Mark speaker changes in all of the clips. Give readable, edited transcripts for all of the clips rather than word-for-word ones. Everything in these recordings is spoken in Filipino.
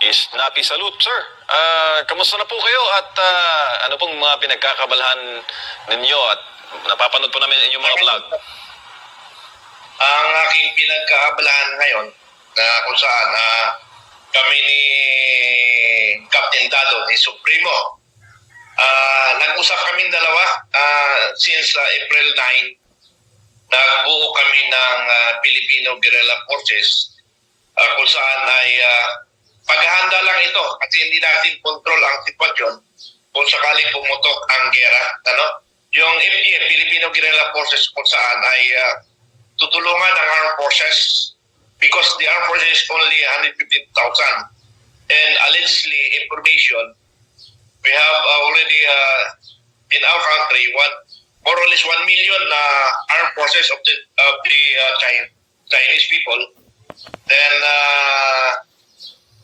Speaker 1: is Napi Salute, sir. Kamusta na po kayo at ano pong mga pinagkakabalahan ninyo at napapanood po namin inyong mga vlog?
Speaker 2: Ang aking pinagkaabalahan ngayon na kung saan kami ni Captain Dado, ni Supremo, nag-usap kami dalawa since April 9. Nagbuo kami ng Filipino Guerrilla Forces kung saan ay paghahanda lang ito kasi hindi natin control ang sitwasyon kung sakaling pumutok ang gera. Yung FGF, Filipino Guerrilla Forces, kung saan ay tutulungan ang armed forces because the armed forces is only 150,000. And allegedly, information, we have already in our country more or less 1 million armed forces of the Chinese people. Then,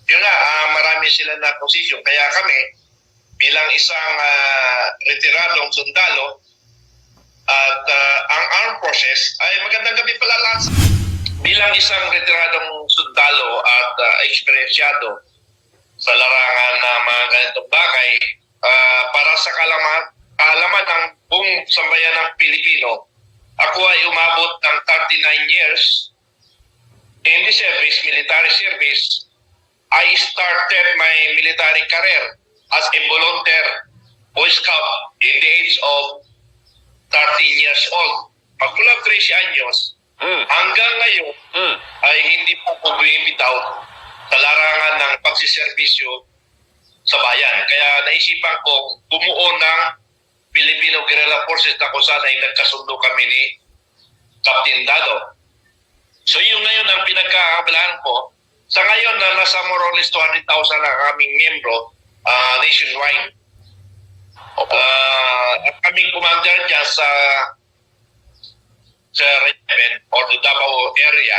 Speaker 2: yun nga, marami sila na posisyon. Kaya kami, bilang isang retiradong sundalo, at ang armed forces, ay magandang gabi pala lahat. Bilang isang retiradong sundalo at eksperyensyado sa larangan ng mga ganitong bagay, para sa kaalaman ng buong sambayan ng Pilipino, ako ay umabot ng 39 years in the service, military service. I started my military career as a volunteer Boy Scout in the age of 13 years old. Pagmula 13 anyos, hanggang ngayon ay hindi po ko bumibitaw sa larangan ng pagsiservisyo sa bayan. Kaya naisipan ko bumuo ng Filipino Guerrilla Forces na kung saan ay nagkasundo kami ni Captain Dado. So yung ngayon ang pinagkakabalahan ko, sa ngayon na nasa more or less 200,000 ang aming membro nationwide. At kaming commander dyan sa Reven or the Davao area,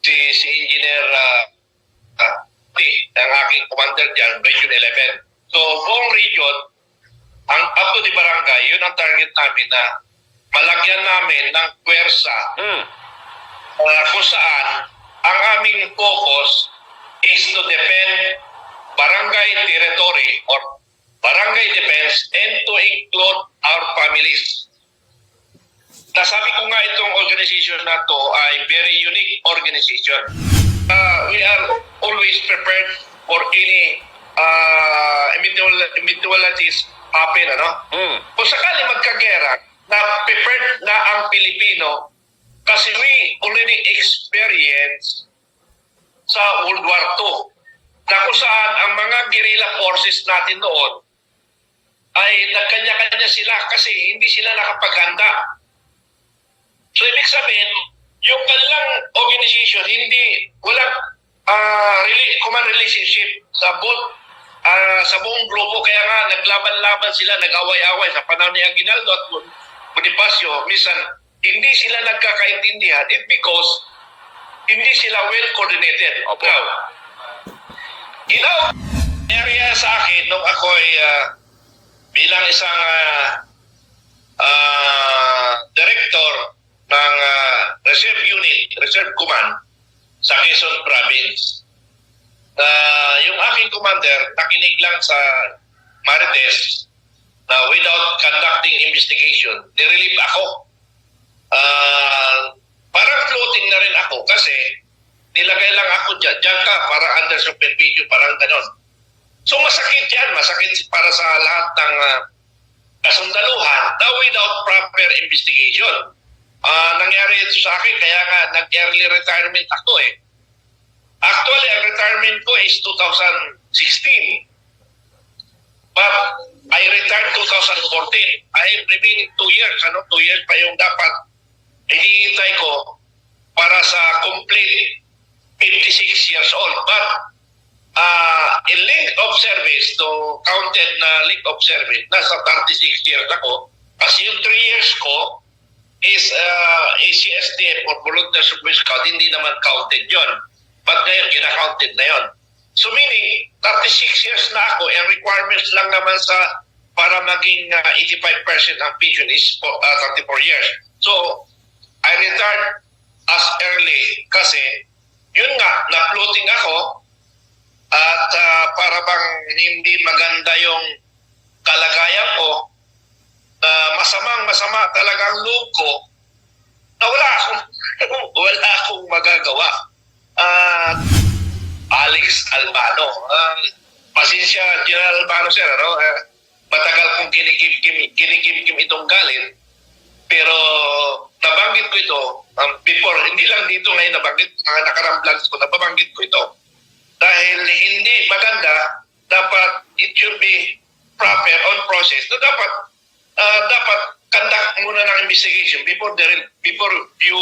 Speaker 2: si Engineer ang aking commander dyan, Region 11. So buong region, ang up to the barangay, yun ang target namin na malagyan namin ng pwersa kung saan ang aming focus is to defend barangay territory or barangay defense and to include our families. Nasabi ko nga itong organization na to ay very unique organization. We are always prepared for any eventualities happen. Kung sakali magkagera, na prepared na ang Pilipino kasi we already experienced sa World War II na kung saan ang mga guerrilla forces natin noon ay nagkanya-kanya sila kasi hindi sila nakapaghanda. So ibig sabihin, yung kanilang organization walang command relationship sa buong grupo, kaya nga naglaban-laban sila, nag-away-away sa panahon ni Aguinaldo at Bonifacio. Minsan hindi sila nagkakaintindihan because hindi sila well coordinated. Now, in our area sa akin, nung ako ay bilang isang director ng Reserve Unit, Reserve Command sa Quezon Province, yung aking commander nakinig lang sa Marites na without conducting investigation, nirelieve ako. Parang floating na rin ako kasi nilagay lang ako dyan ka para under supervision, parang ganon. So masakit yan, masakit para sa lahat ng kasundaluhan na without proper investigation. Nangyari ito sa akin, kaya nga nag-early retirement ako eh. Actually, ang retirement ko is 2016. But I retired 2014. I remaining 2 years. 2 years pa yung dapat hinihintay ko para sa complete 56 years old. But in length of service, to counted na length of service, nasa 36 years ako. Kasi yung 3 years ko is ACSD or Volunteer Service Scout, hindi naman counted yon. But ngayon, kina-counted na yon. So meaning, 36 years na ako, and requirements lang naman para maging 85% ang pension is 34 years. So, I retired as early kasi, yun nga, na-floating ako, para bang hindi maganda yung kalagayan ko, masama talaga ang loob ko, na wala akong magagawa. Alex Albano. Pasensya, General Albano, sir, ano? Matagal kong kinikim itong galit. Pero nabanggit ko ito before, hindi lang dito ngayon nabanggit, mga nakarang vlogs ko, nabanggit ko ito. Dahil hindi maganda, dapat it should be proper on process. No, dapat conduct muna ng investigation before you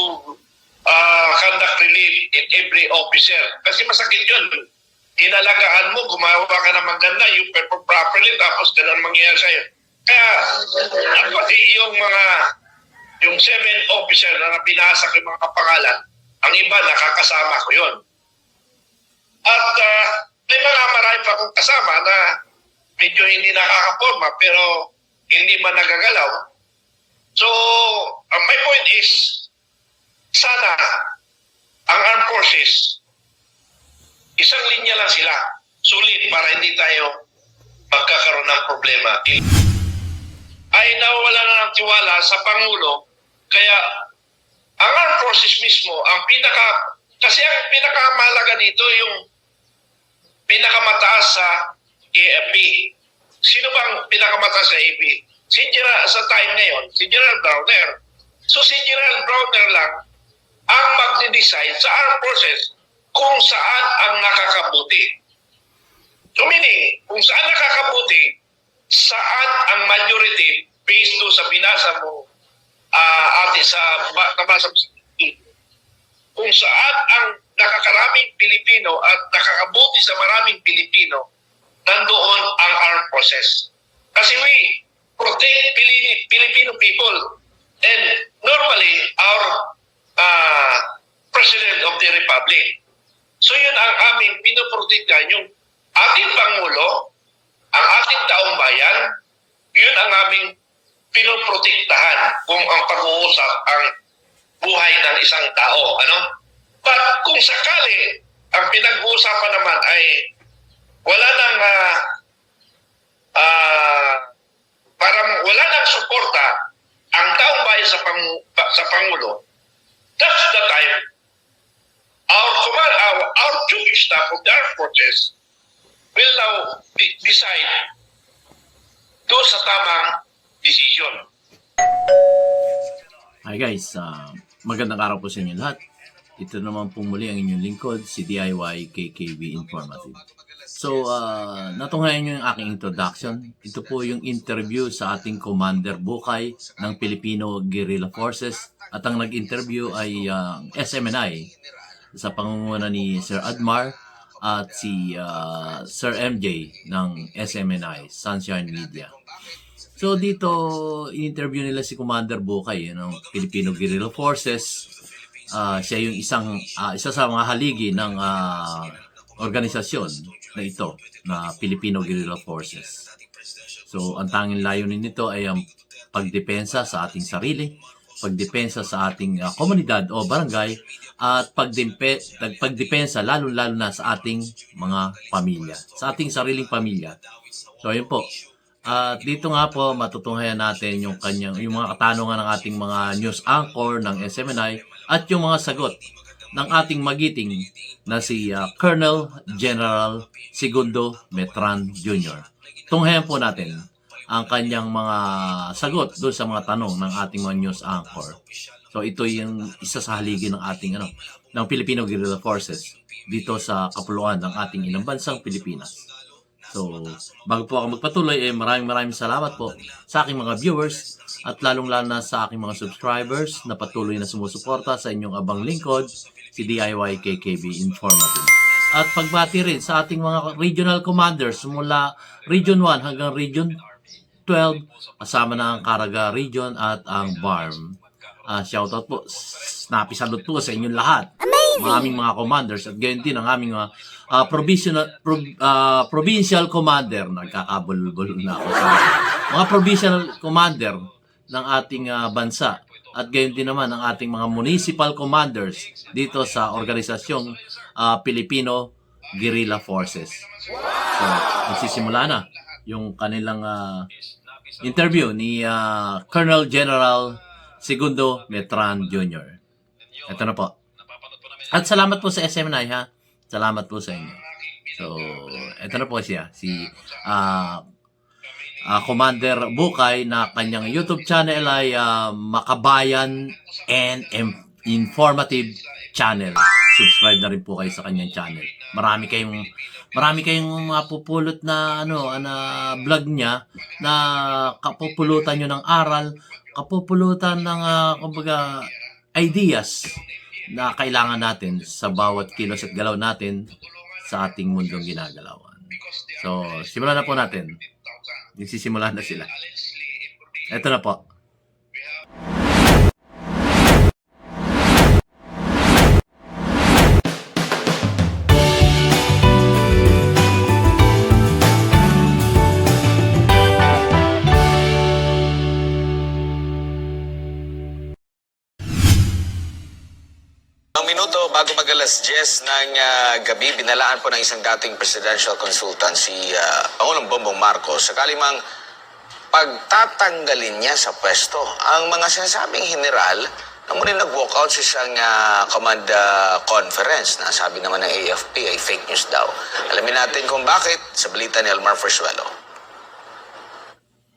Speaker 2: conduct relief in every officer. Kasi masakit yun. Inalagaan mo, gumawa ka ng maganda, you perform properly, tapos ganun mangyayari sa'yo. Kaya, pati yung 7 officer na binasa ko yung mga pangalan, ang iba nakakasama ko yun. At may marami pa akong kasama na medyo hindi nakakaporma pero hindi man nagagalaw. So, my point is, sana ang armed forces, isang linya lang sila, sulit para hindi tayo magkakaroon ng problema. Ay nawala na ng tiwala sa Pangulo, kaya ang armed forces mismo, kasi ang pinakamahalaga dito yung pinakamataas sa AFP. Sino bang pinakamataas sa AFP? Sa time ngayon, si General Browner. So si General Browner lang ang magde-decide sa armed forces kung saan ang nakakabuti. So meaning, kung saan nakakabuti, saan ang majority based doon sa binasa mo nabasa mo kung saan ang nakakaraming Pilipino at nakakabuti sa maraming Pilipino, nandoon ang armed forces. Kasi we protect Filipino people. And normally, our President of the Republic. So yun ang aming pinoprotektahan, yung ating Pangulo, ang ating taong bayan, yun ang aming pinoprotektahan kung ang pag-uusap ang buhay ng isang tao. Ano? But kung sakali, ang pinag-uusapan naman ay wala nang parang wala nang suporta ang taong bayan sa Pangulo, that's the time our chief staff of the armed forces will now decide doon sa tamang decision.
Speaker 3: Hi guys, magandang araw po sa inyo lahat. Ito naman pong muli ang inyong lingkod, si DIY KKB Informative. So, natunghayan nyo yung aking introduction. Ito po yung interview sa ating Commander Bukay ng Filipino Guerrilla Forces. At ang nag-interview ay SMNI sa pangunguna ni Sir Admar at si Sir MJ ng SMNI, Sunshine Media. So dito, in-interview nila si Commander Bukay ng Filipino Guerrilla Forces. Siya yung isa sa mga haligi ng organisasyon na ito, na Filipino Guerrilla Forces. So ang tanging layunin nito ay ang pagdepensa sa ating sarili, pagdepensa sa ating komunidad o barangay, at pagdepensa lalo-lalo na sa ating mga pamilya, sa ating sariling pamilya. So ayun po. At dito nga po matutunghayan natin yung mga katanungan ng ating mga news anchor ng SMNI at yung mga sagot ng ating magiting na si Colonel General Segundo Metran Jr. Tunghayan po natin ang kanyang mga sagot doon sa mga tanong ng ating mga news anchor. So ito yung isa sa haligi ng ating ng Filipino Guerrilla Forces dito sa kapuluan ng ating ilang bansang Pilipinas. So, bago po ako magpatuloy, maraming salamat po sa aking mga viewers at lalong-lalo na sa aking mga subscribers na patuloy na sumusuporta sa inyong abang lingkod, si DIY KKB Informative. At pagbati rin sa ating mga regional commanders mula Region 1 hanggang Region 12, kasama na ang Caraga Region at ang BARM. Shoutout po, snappy salute po sa inyong lahat. Mga aming mga commanders at gayon din ang aming mga provincial commander. Nagkakabulbul na ako sa mga provincial commander ng ating bansa. At gayon din naman ang ating mga municipal commanders dito sa organisasyong Filipino Guerrilla Forces. So, magsisimula na yung kanilang interview ni Colonel General Segundo Metran Jr. Ito na po. At salamat po sa SMNI ha. Salamat po sa inyo. So, ito na po siya. Si Commander Bukay na kanyang YouTube channel ay Makabayan and Informative Channel. Subscribe na rin po kayo sa kanyang channel. Marami kayong mapupulot na vlog niya na kapupulutan niyo ng aral, kapupulutan ng kumbaga ideas na kailangan natin sa bawat kilos at galaw natin sa ating mundong ginagalawan. So, simulan na po natin. Nagsisimulan na sila. Ito na po.
Speaker 4: Minuto bago mag-alas 10 ng gabi, binalaan po ng isang dating presidential consultant si Pangulong Bongbong Marcos sakali mang pagtatanggalin niya sa pwesto ang mga sinasabing general na muli nag-walkout sa isang command conference na sabi naman ng AFP ay fake news daw. Alamin natin kung bakit sa balita ni Almar Fersuelo.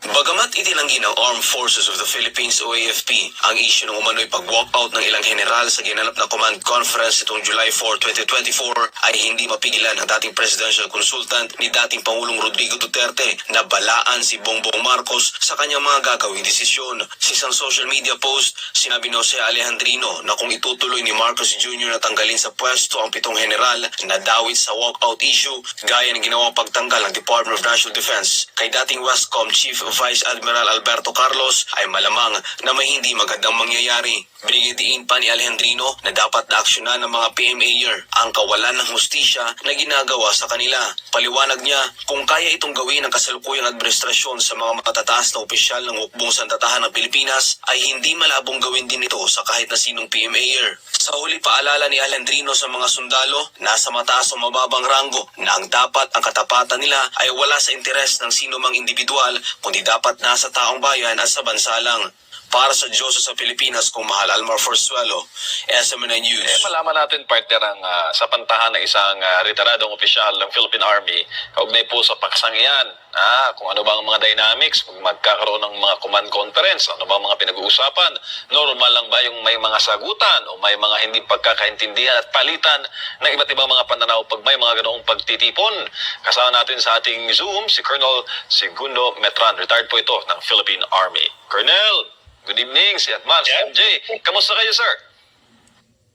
Speaker 4: Bagamat itinanggi ng Armed Forces of the Philippines o AFP ang issue ng umano'y pag-walkout ng ilang general sa ginanap na command conference itong July 4, 2024 ay hindi mapigilan ng dating presidential consultant ni dating Pangulong Rodrigo Duterte na balaan si Bongbong Marcos sa kanyang mga gagawing desisyon. Sa isang social media post, sinabi ni Jose Alejandrino na kung itutuloy ni Marcos Jr. na tanggalin sa pwesto ang 7 general na dawit sa walkout issue gaya ng ginawang pagtanggal ng Department of National Defense kay dating Westcom Chief Vice Admiral Alberto Carlos ay malamang na may hindi magandang mangyayari. Brigadiin pa ni Alejandrino na dapat naaksyonan ng mga PMA-er ang kawalan ng hustisya na ginagawa sa kanila. Paliwanag niya kung kaya itong gawin ng kasalukuyang administrasyon sa mga matataas na opisyal ng hukbong sandatahan ng Pilipinas ay hindi malabong gawin din ito sa kahit na sinong PMA-er. Sa huli paalala ni Alejandrino sa mga sundalo nasa mataas o mababang ranggo na ang dapat ang katapatan nila ay wala sa interes ng sino mang individual kundi dapat nasa taong bayan at sa bansa lang. Para sa Diyos sa Pilipinas, kung mahal Almar Fersuelo, SMNI News.
Speaker 1: Malaman natin, partner, ang sa pantahan ng isang retiradong opisyal ng Philippine Army, kaugnay po sa paksang iyan. Kung ano ba ang mga dynamics, kung magkakaroon ng mga command conference, ano ba ang mga pinag-uusapan, normal lang ba yung may mga sagutan o may mga hindi pagkakaintindihan at palitan ng iba't ibang mga pananaw pag may mga ganoong pagtitipon. Kasama natin sa ating Zoom si Colonel Segundo Metran, retired po ito ng Philippine Army. Colonel, good evening, si Advance MJ. Kamusta kayo, sir?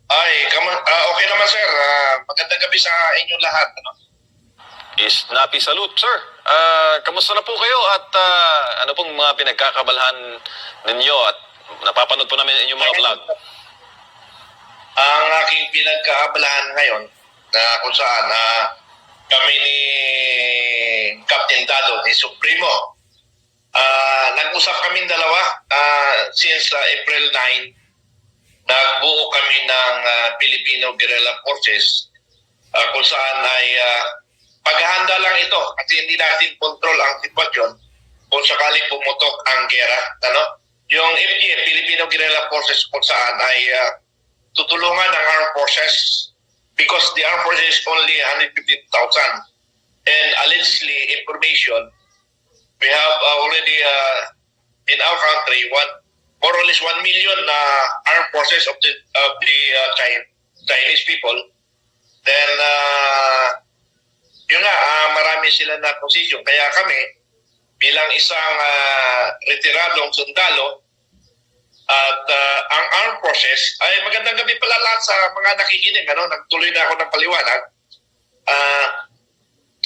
Speaker 2: Ay, okay naman sir. Magandang gabi sa inyong lahat.
Speaker 1: Snappy salute, sir. Kamusta na po kayo at ano pong mga pinagkakabalhan ninyo at napapanood po namin inyong mga vlog?
Speaker 2: Ang aking pinagkaabalahan ngayon na kung saan kami ni Captain Dado, ni Supremo, nag-usap kami dalawa since April 9. Nagbuo kami ng Filipino Guerrilla Forces kung saan ay paghahanda lang ito kasi hindi natin control ang sitwasyon kung sakaling pumutok ang gera. Yung FGF, Filipino Guerrilla Forces, kung saan ay tutulungan ng armed forces because the armed forces is only 150,000 and allegedly information. We have already in our country more or less 1 million armed forces of the Chinese people. Then yun nga, marami sila na position. Kaya kami bilang isang retiradong sundalo at ang armed forces ay magandang gabi pala lahat sa mga nakikinig. Nagtuloy na ako ng paliwanag.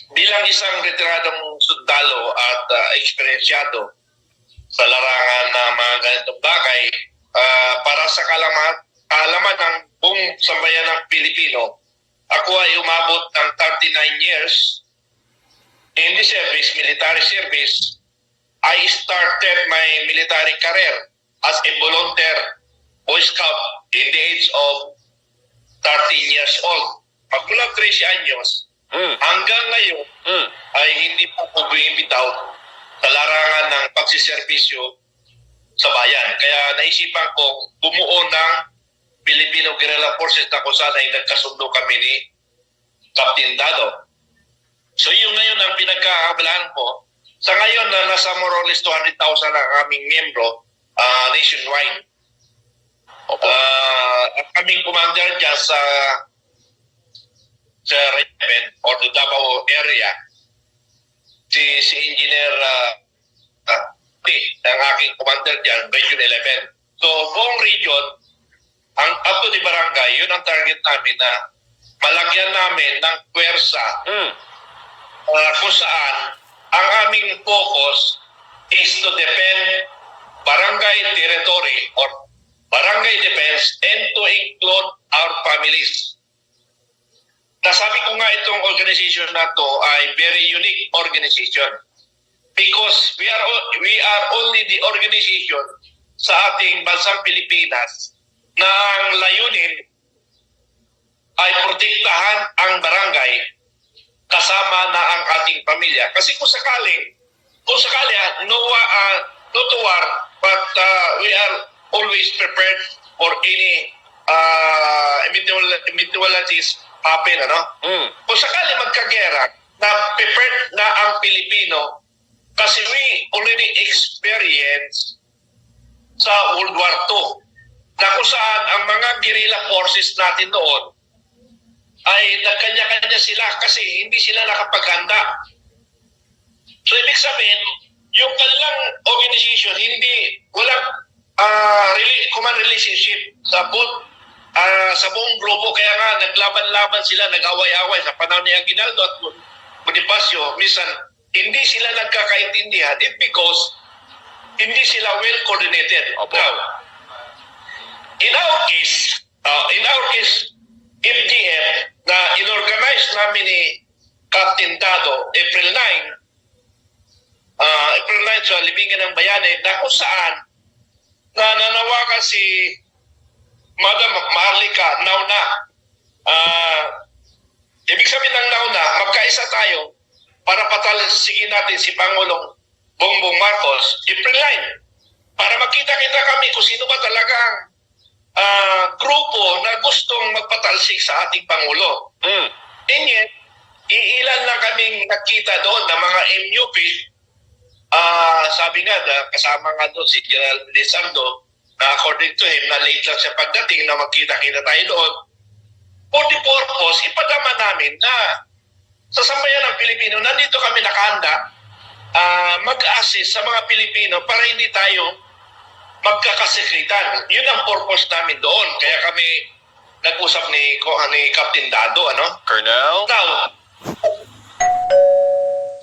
Speaker 2: Bilang isang retiradong sundalo at eksperyensyado sa larangan ng mga ganitong bagay, para sa kaalaman ng buong sambayan ng Pilipino, ako ay umabot ng 39 years in the service, military service. I started my military career as a volunteer Boy Scout in the age of 13 years old. Magmula 13 anyos,
Speaker 1: Mm.
Speaker 2: Hanggang ngayon
Speaker 1: Mm.
Speaker 2: ay hindi pa po bumibitaw sa larangan ng pagsiservisyo sa bayan. Kaya naisipan kong bumuo ng Filipino Guerrilla Forces na kung saan ay nagkasundo kami ni Captain Dado. So yung ngayon ang pinagkakabalaan ko, sa ngayon na nasa more or less 200,000 ang aming miyembro nationwide.
Speaker 1: Opo.
Speaker 2: Ang aming commander dyan sa Regiment or the Davao area, si Engineer ang aking commander dyan, Region 11. So buong region, ang up to the barangay, yun ang target namin na malagyan namin ng pwersa
Speaker 1: Mm.
Speaker 2: kung saan ang aming focus is to defend barangay territory or barangay defense and to include our families. Nasabi ko nga itong organization na to ay very unique organization because we are only the organization sa ating bansang Pilipinas na ang layunin ay protektahan ang barangay kasama na ang ating pamilya. Kasi kung sakali no to war, but we are always prepared for any eventualities happen, ano?
Speaker 1: Mm.
Speaker 2: Kung sakali magkagera, na prepared na ang Pilipino kasi we already experienced sa World War II na kung saan ang mga guerrilla forces natin noon ay nagkanya-kanya sila kasi hindi sila nakapaghanda. So ibig sabihin, yung kanilang organization, walang command relationship sa buong grupo. Kaya nga naglaban-laban sila, nag-away-away sa panahon ni Aguinaldo at Bonifacio. Minsan, hindi sila nagkakaintindihan. It because hindi sila well coordinated.
Speaker 1: Opo.
Speaker 2: Now, in our case, MTF na inorganize namin ni Captain Dado April 9 sa Libingan ng Bayani na kung saan na nanawagan si Madam Maharlika Nauna. Ibig sabihin ng Nauna, magkaisa tayo para patalsigin natin si Pangulong Bongbong Marcos April 9 para makita-kita kami kung sino ba talagang grupo na gustong magpatalsik sa ating Pangulo.
Speaker 1: Mm.
Speaker 2: And yet, iilan lang kaming nakita doon na mga MUP. Sabi nga, kasama nga doon si General Lizardo na according to him, na late lang siya pagdating na magkita-kita tayo doon. For the purpose, ipadama namin na sa sambayan ng Pilipino, nandito kami nakahanda mag-assist sa mga Pilipino para hindi tayo magkakasekretan. Yun ang purpose namin doon. Kaya kami nag-usap ni Captain Dado, ano?
Speaker 1: Colonel?
Speaker 2: Now,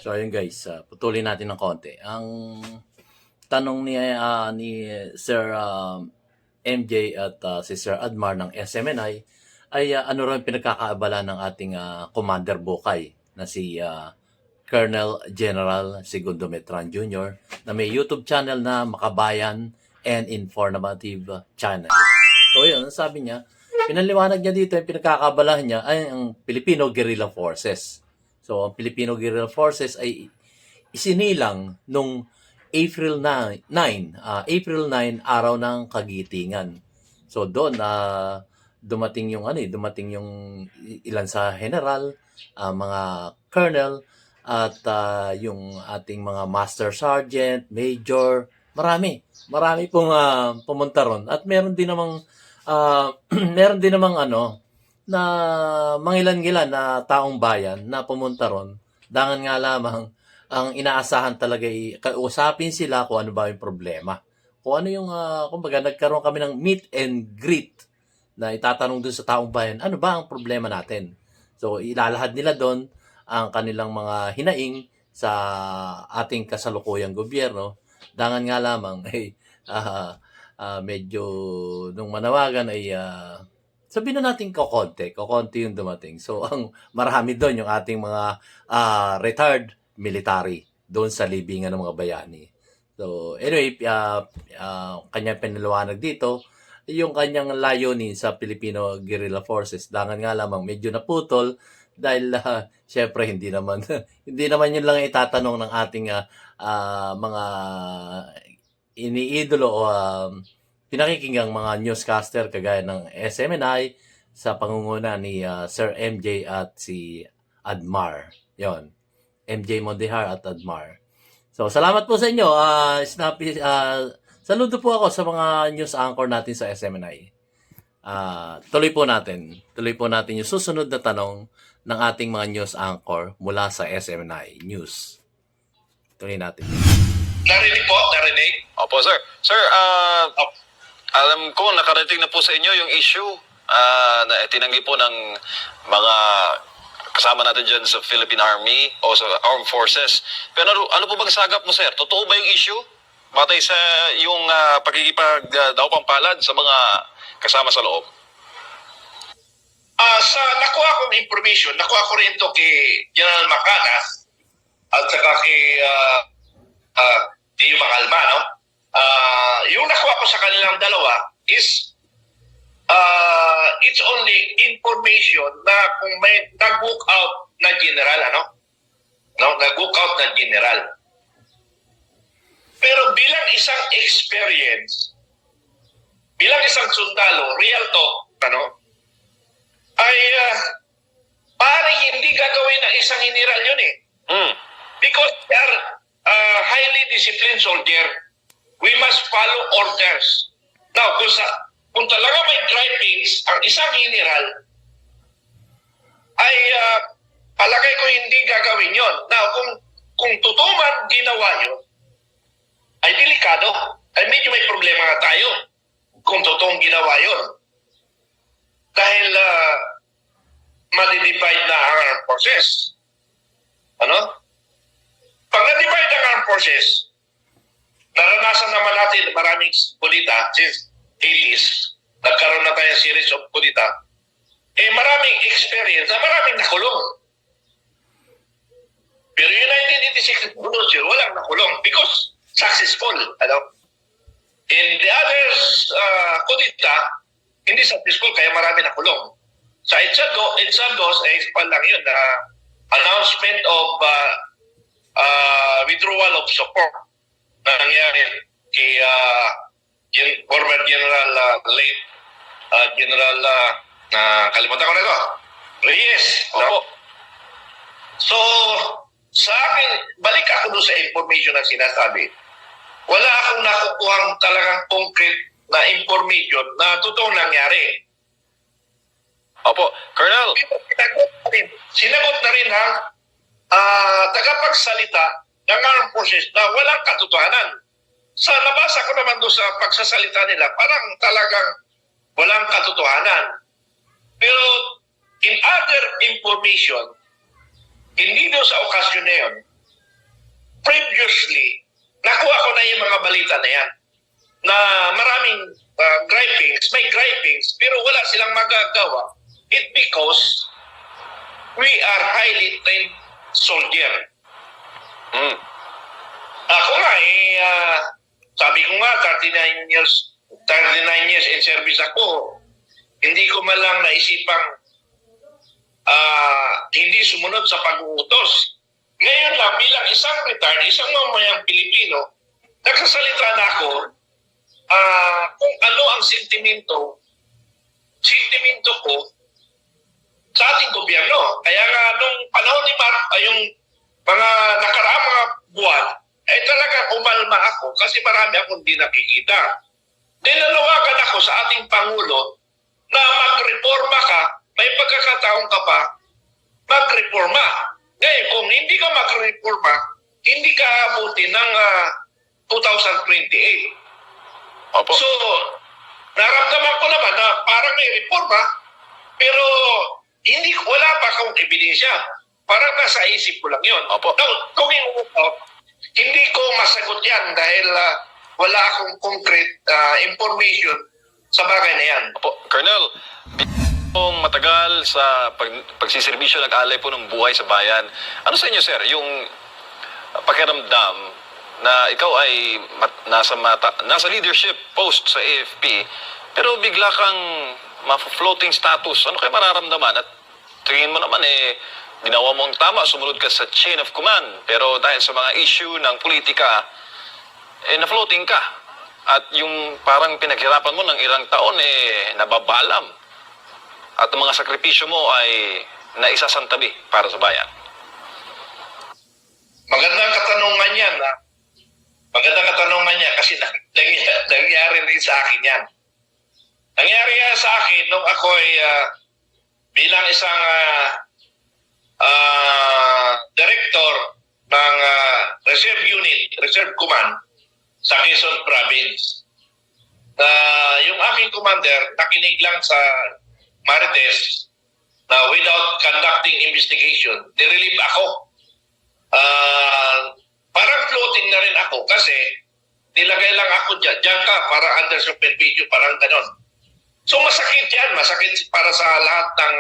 Speaker 3: So ayun guys, putulin natin ng konti. Ang tanong ni Sir MJ at si Sir Admar ng SMNI ay ano rin pinagkakaabala ng ating Commander Bokay na si Colonel General Segundo Metran Jr. na may YouTube channel na Makabayan and Informative Channel. So yun, sabi niya, pinaliwanag niya dito, yung pinagkakabalahan niya ay ang Filipino Guerrilla Forces. So, ang Filipino Guerrilla Forces ay isinilang nung April 9, araw ng Kagitingan. So, doon dumating yung ilan sa general, mga colonel at yung ating mga master sergeant, major, marami pong pumunta ron. At meron din namang na mangilan-ngilan na taong bayan na pumunta ron. Dangan nga lamang, ang inaasahan talaga ay kausapin sila kung ano ba yung problema. Kung ano yung, kumbaga, nagkaroon kami ng meet and greet na itatanong dun sa taong bayan, ano ba ang problema natin? So, ilalahad nila doon ang kanilang mga hinaing sa ating kasalukuyang gobyerno. Dangan nga lamang, medyo nung manawagan ay sabihin na natin kokonti yung dumating. So, ang marami doon yung ating mga retired military doon sa libingan ng mga bayani. So, anyway, kanya pinaliwanag dito, yung kanyang layunin sa Filipino Guerrilla Forces. Dangan nga lamang, medyo naputol Dahil syempre hindi naman hindi naman yun lang itatanong ng ating mga iniidolo o pinakikinggang mga newscaster kagaya ng SMNI sa pangunguna ni Sir MJ at si Admar. Yon. MJ Mondehar at Admar. So, salamat po sa inyo. Snappy, saludo po ako sa mga news anchor natin sa SMNI. Tuloy po natin yung susunod na tanong ng ating mga news anchor mula sa SMNI News. Tuloy natin.
Speaker 2: Narinig po, narinig.
Speaker 1: Opo, sir. Sir, alam ko nakarating na po sa inyo yung issue na tinanggi po ng mga kasama natin dyan sa Philippine Army o sa Armed Forces. Pero ano po bang sagap mo, sir? Totoo ba yung issue? Batay sa yung daw pampalad sa mga kasama sa loob.
Speaker 2: Sa nakuha kong information, nakuha ko rin ito kay General Macana at saka kay Dio Macalma, no? Yung nakuha ko sa kanilang dalawa is it's only information na kung may nag-book out na general, nag-book out na general. Pero bilang isang experience, bilang isang sundalo, real to, ay parang hindi gagawin ng isang general yun eh. Because they are highly disciplined soldier. We must follow orders. Now, kung talaga may drivings ang isang general, ay palagay ko hindi gagawin yon. Now, kung totoo man ginawa yun, ay delikado. Ay medyo may problema nga tayo kung totoong ginawa yun. Dahil madidivide na ang armed forces. Pag na-divide ang armed forces, naranasan naman natin maraming kulita since 80s, nagkaroon na tayo series of kulita, maraming experience na maraming nakulong. Pero yung 1986 revolution, walang nakulong because successful. In the others, kulita, hindi successful kaya marami nakulong. Sa Itzagos, pa lang yun, announcement of withdrawal of support na nangyari kay former General late General kalimutan ko na ito, Reyes.
Speaker 1: Opo.
Speaker 2: So, sa akin, balik ako doon sa information na sinasabi. Wala akong nakukuhang talagang concrete na information na totoo nangyari.
Speaker 1: Opo, Colonel.
Speaker 2: Sinagot na rin ang tagapagsalita ng armed forces na walang katotohanan. Sa nabasa ko naman doon sa pagsasalita nila, parang talagang walang katotohanan. Pero in other information, hindi doon sa okasyon na yun, previously, nakuha ko na yung mga balita na yan, na maraming may gripings, pero wala silang magagawa. It because we are highly trained soldier. Ako nga, sabi ko nga, 39 years in service ako, hindi ko malang naisipang hindi sumunod sa pag-uutos. Ngayon lang, bilang isang retired, isang mamayang Pilipino, nagsasalita na ako kung ano ang sentimento ko sa ating gobyerno. Kaya nga, nung panahon ni Mark, yung mga nakaraang mga buwan, ay talagang umalma ako kasi marami akong di nakikita. Dinalawagan ako sa ating Pangulo na magreforma ka, may pagkakataon ka pa, magreforma. Ngayon, kung hindi ka magreforma, hindi ka abuti ng 2028.
Speaker 1: Opo.
Speaker 2: So, naramdaman ko naman na parang may reforma, pero wala pa akong ebidensya. Parang nasa isip ko lang yun.
Speaker 1: Opo.
Speaker 2: Now, kung hindi ko masagot yan dahil wala akong concrete information sa bagay na yan.
Speaker 1: Opo, Colonel, kung matagal sa pagsiservisyo nag-alay po ng buhay sa bayan, ano sa inyo, sir, yung pakiramdam na ikaw ay nasa leadership post sa AFP, pero bigla kang ma-floating status, ano kayo mararamdaman? At tingin mo naman ginawa mo ang tama, sumunod ka sa chain of command. Pero dahil sa mga issue ng politika, na-floating ka. At yung parang pinaghirapan mo ng ilang taon, nababalam. At ang mga sakripisyo mo ay naisasantabi para sa bayan.
Speaker 2: Magandang katanungan yan. Magandang katanungan yan kasi nangyari rin sa akin yan. Nangyari yan sa akin nung ako ay bilang isang director ng Reserve Unit, Reserve Command sa Quezon Province. Yung aking commander nakinig lang sa Marites na without conducting investigation, nirelieve ako. Parang floating na rin ako kasi nilagay lang ako dyan ka para under supervision, parang ganon. So masakit yan, masakit para sa lahat ng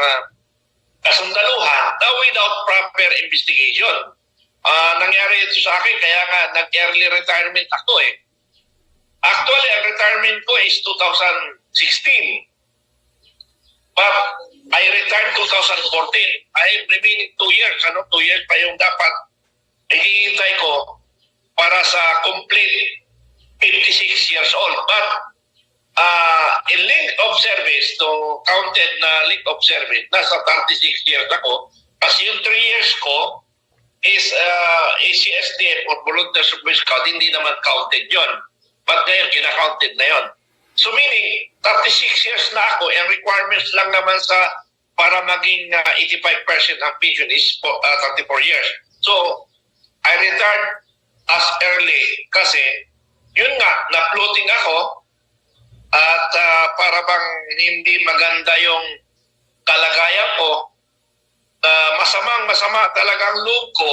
Speaker 2: kasundaluhan na without proper investigation. Nangyari ito sa akin, kaya nga nag-early retirement ako Actually, ang retirement ko is 2016. But I retired 2014. I remaining 2 years. 2 years pa yung dapat ihihintay ko para sa complete 56 years old. But in length of service, to counted na length of service, nasa 36 years ako. Kasi yung 3 years ko is ACSDF or Volunteer Service Code, hindi naman counted yon. But ngayon, kina-counted na yon. So meaning, 36 years na ako, and requirements lang naman para maging 85% ang pension is 34 years. So, I retired as early kasi, yun nga, na-floating ako at para bang hindi maganda yung kalagayan ko, masamang-masama talagang loob ko,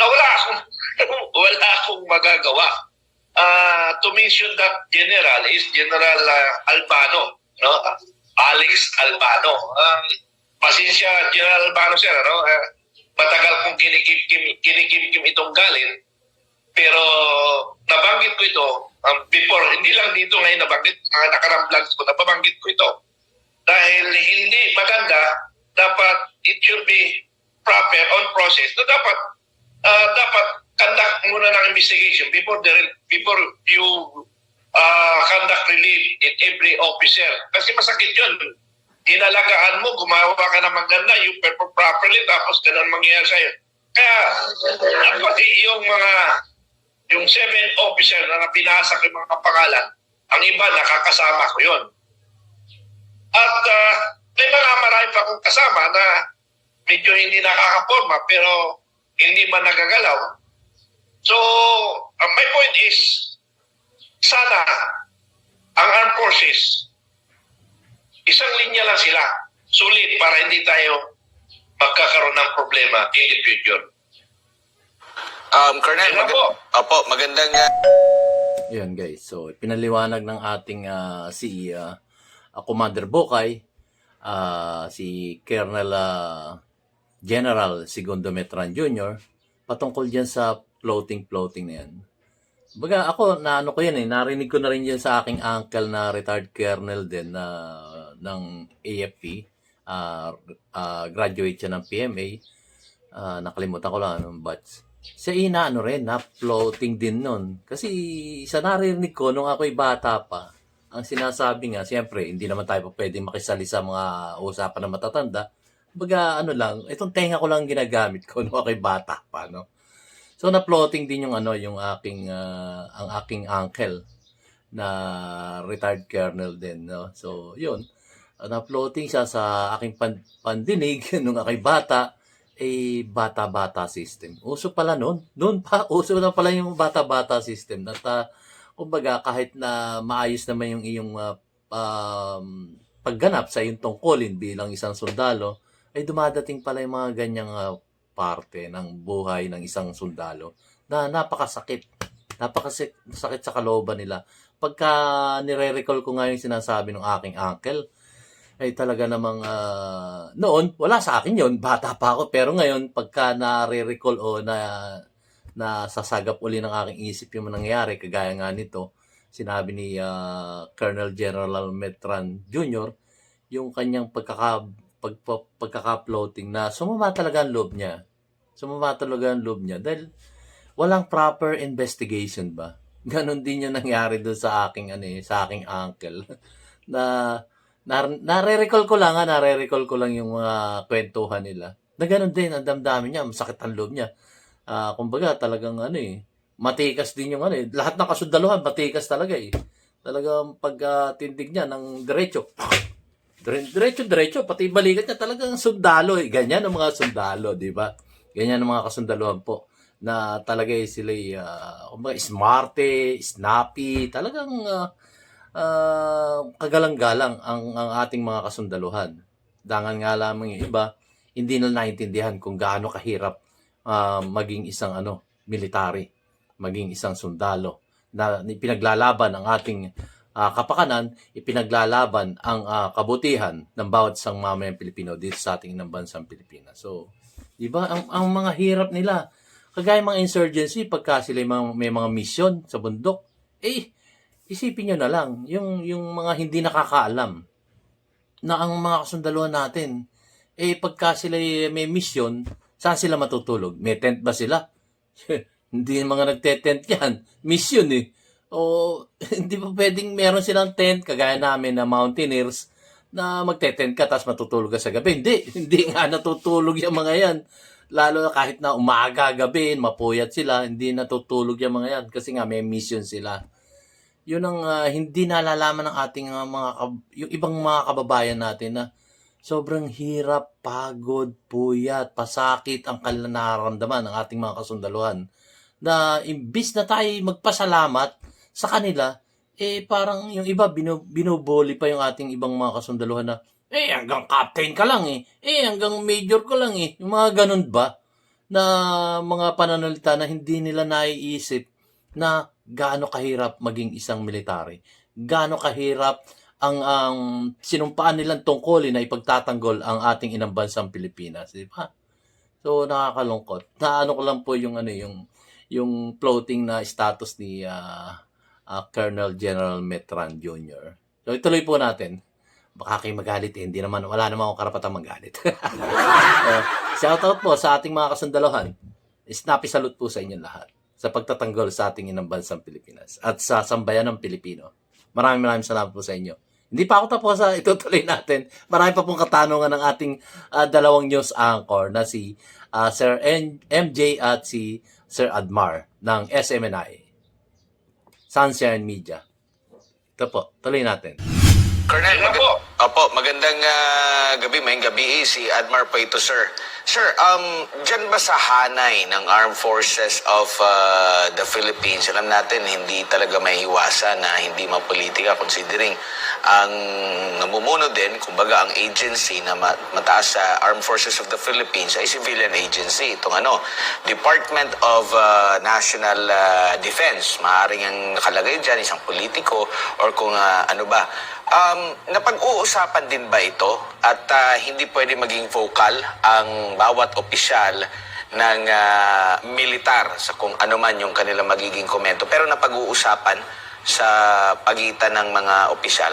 Speaker 2: na wala akong magagawa. To mention that general is General Albano, no? Alex Albano. Pasensya, General Albano sir, no? Matagal kong kinikim itong galit, pero nabanggit ko ito before, hindi lang dito ngayon nabanggit, nakarang vlogs ko, nababanggit ko ito. Dahil hindi maganda, dapat it should be proper on process. So dapat conduct muna ng investigation before you conduct relief in every officer. Kasi masakit yun. Inalagaan mo, gumawa ka na maganda, you perform properly, tapos ganun mangyayari sa'yo. Kaya, pati yung 7 officer na pinasa ko yung mga pangalan, ang iba nakakasama ko yun. At may marami pa akong kasama na medyo hindi nakakaporma pero hindi man nagagalaw. So, my point is, sana ang armed forces, isang linya lang sila, sulit para hindi tayo magkakaroon ng problema in the future.
Speaker 4: Colonel, magandang...
Speaker 3: Yan guys, so pinaliwanag ng ating si Commander Bokay, si Colonel General Segundo Metran Jr. patungkol dyan sa floating na yan. Baga ako, ko yan narinig ko na rin yan sa aking uncle na retired colonel din ng AFP. Graduate siya ng PMA. Nakalimutan ko lang anong batch. Siya rin, na floating din nun. Kasi sa narinig ko nung ako'y bata pa, ang sinasabi nga, siyempre, hindi naman tayo pwedeng makisali sa mga usapan ng matatanda. Baga lang, itong tenga ko lang ginagamit ko nung ako'y bata pa, no? So na-floating din yung yung aking ang aking uncle na retired colonel din, no. So yun, na-floating siya sa aking pandinig nung ako'y bata, bata-bata system. Uso pala noon pa uso na pala yung bata-bata system. At kumbaga kahit na maayos naman yung iyong pagganap sa iyong tungkulin bilang isang sundalo, ay dumadating pala yung mga ganyang parte ng buhay ng isang sundalo na napakasakit sa kalooban nila. Pagka nire-recall ko nga yung sinasabi ng aking uncle, ay talaga namang noon, wala sa akin yon, bata pa ako, pero ngayon, pagka nare-recall o na sasagap uli ng aking isip yung nangyayari, kagaya nga nito, sinabi ni Colonel General Metran Jr., yung kanyang pagkaka-floating na sumama talaga ang loob niya. Sumama talaga ang loob niya dahil walang proper investigation ba. Ganon din yung nangyari doon sa aking sa aking uncle. na nare-recall ko lang yung mga kwentuhan nila. Na ganon din ang damdamin niya, masakit ang loob niya. Kumbaga talagang matikas din yung lahat ng kasundaluhan matikas talaga eh. Talagang pagtindig niya ng diretso. Diretso, pati balikat niya talagang sundalo eh. Ganyan ang mga sundalo, di ba? Ganyan ang mga kasundaluhan po na talaga sila kumbaga smarte, snappy, talagang kagalang-galang ang ating mga kasundaluhan. Dangan nga lamang yung iba, hindi na naintindihan kung gaano kahirap maging isang military, maging isang sundalo na ipinaglalaban ang ating kapakanan, ipinaglalaban ang kabutihan ng bawat isang mamayang Pilipino dito sa ating inang bansang Pilipinas. So, di ba, ang mga hirap nila, kagaya mga insurgency, pagka sila may mga mission sa bundok, isipin nyo na lang, yung mga hindi nakakaalam na ang mga kasundaluhan natin, pagka sila may mission, saan sila matutulog? May tent ba sila? Hindi mga nagte-tent yan. Mission eh. O hindi pa pwedeng meron silang tent, kagaya namin na mountaineers, na magte-tent ka tapos matutulog ka sa gabi. Hindi nga natutulog yung mga yan. Lalo na kahit na umaga, gabi, mapuyat sila, hindi natutulog yung mga yan kasi nga may mission sila. Yun ang hindi nalalaman ng ating yung ibang mga kababayan natin na sobrang hirap, pagod, puyat, pasakit ang kanilang nararamdaman ng ating mga kasundaluhan. Na imbis na tayo magpasalamat sa kanila, parang yung iba binubuli pa yung ating ibang mga kasundaluhan na hanggang captain ka lang hanggang major ka lang yung mga ganun ba na mga pananalita na hindi nila naiisip na gaano kahirap maging isang military, gaano kahirap ang sinumpaan nilang tungkulin na ipagtatanggol ang ating inang bansang Pilipinas, di ba? So nakakalungkot. Naano ko lang po yung yung floating na status ni Colonel General Metran Jr. So ituloy po natin. Baka kayo magalit hindi naman, wala naman akong karapatang magalit. Shoutout po sa ating mga kasundaluhan. Snappy salute po sa inyong lahat sa pagtatanggol sa ating inang bansang Pilipinas at sa sambayan ng Pilipino. Maraming salamat po sa inyo. Hindi pa ako tapos itutuloy natin. Marami pa pong katanungan ng ating dalawang news anchor na si Sir MJ at si Sir Admar ng SMNI, Sunshine Media. Ito po, tuloy natin.
Speaker 4: Colonel, magandang gabi, may gabi si Admar po ito, sir. Sir, dyan ba sa hanay ng Armed Forces of the Philippines, alam natin hindi talaga may iwasan na hindi mapolitika considering ang namumuno din, kumbaga ang agency na mataas sa Armed Forces of the Philippines ay civilian agency. Itong Department of National Defense. Maaaring ang nakalagay dyan isang politiko or kung napag-uusapan din ba ito at hindi pwede maging vocal ang bawat opisyal ng militar sa kung ano man yung kanilang magiging komento pero napag-uusapan sa pagitan ng mga opisyal?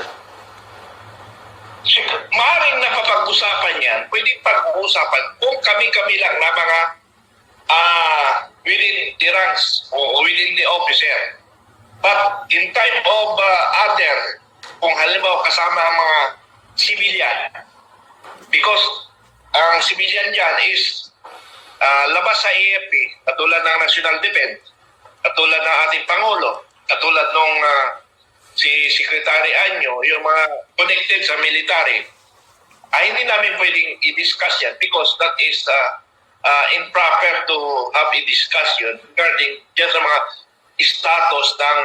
Speaker 2: Maaaring napapag-usapan yan, pwedeng pag-uusapan kung kami-kami lang na mga within the ranks o within the officer. But in time of other, kung halimbawa kasama ang mga civilian, because ang civilian dyan is labas sa AFP, katulad ng National Defense, katulad ng ating Pangulo, katulad nung si Secretary Anyo, yung mga connected sa military, hindi namin pwedeng i-discuss yan because that is improper to have a discussion regarding dyan sa mga status ng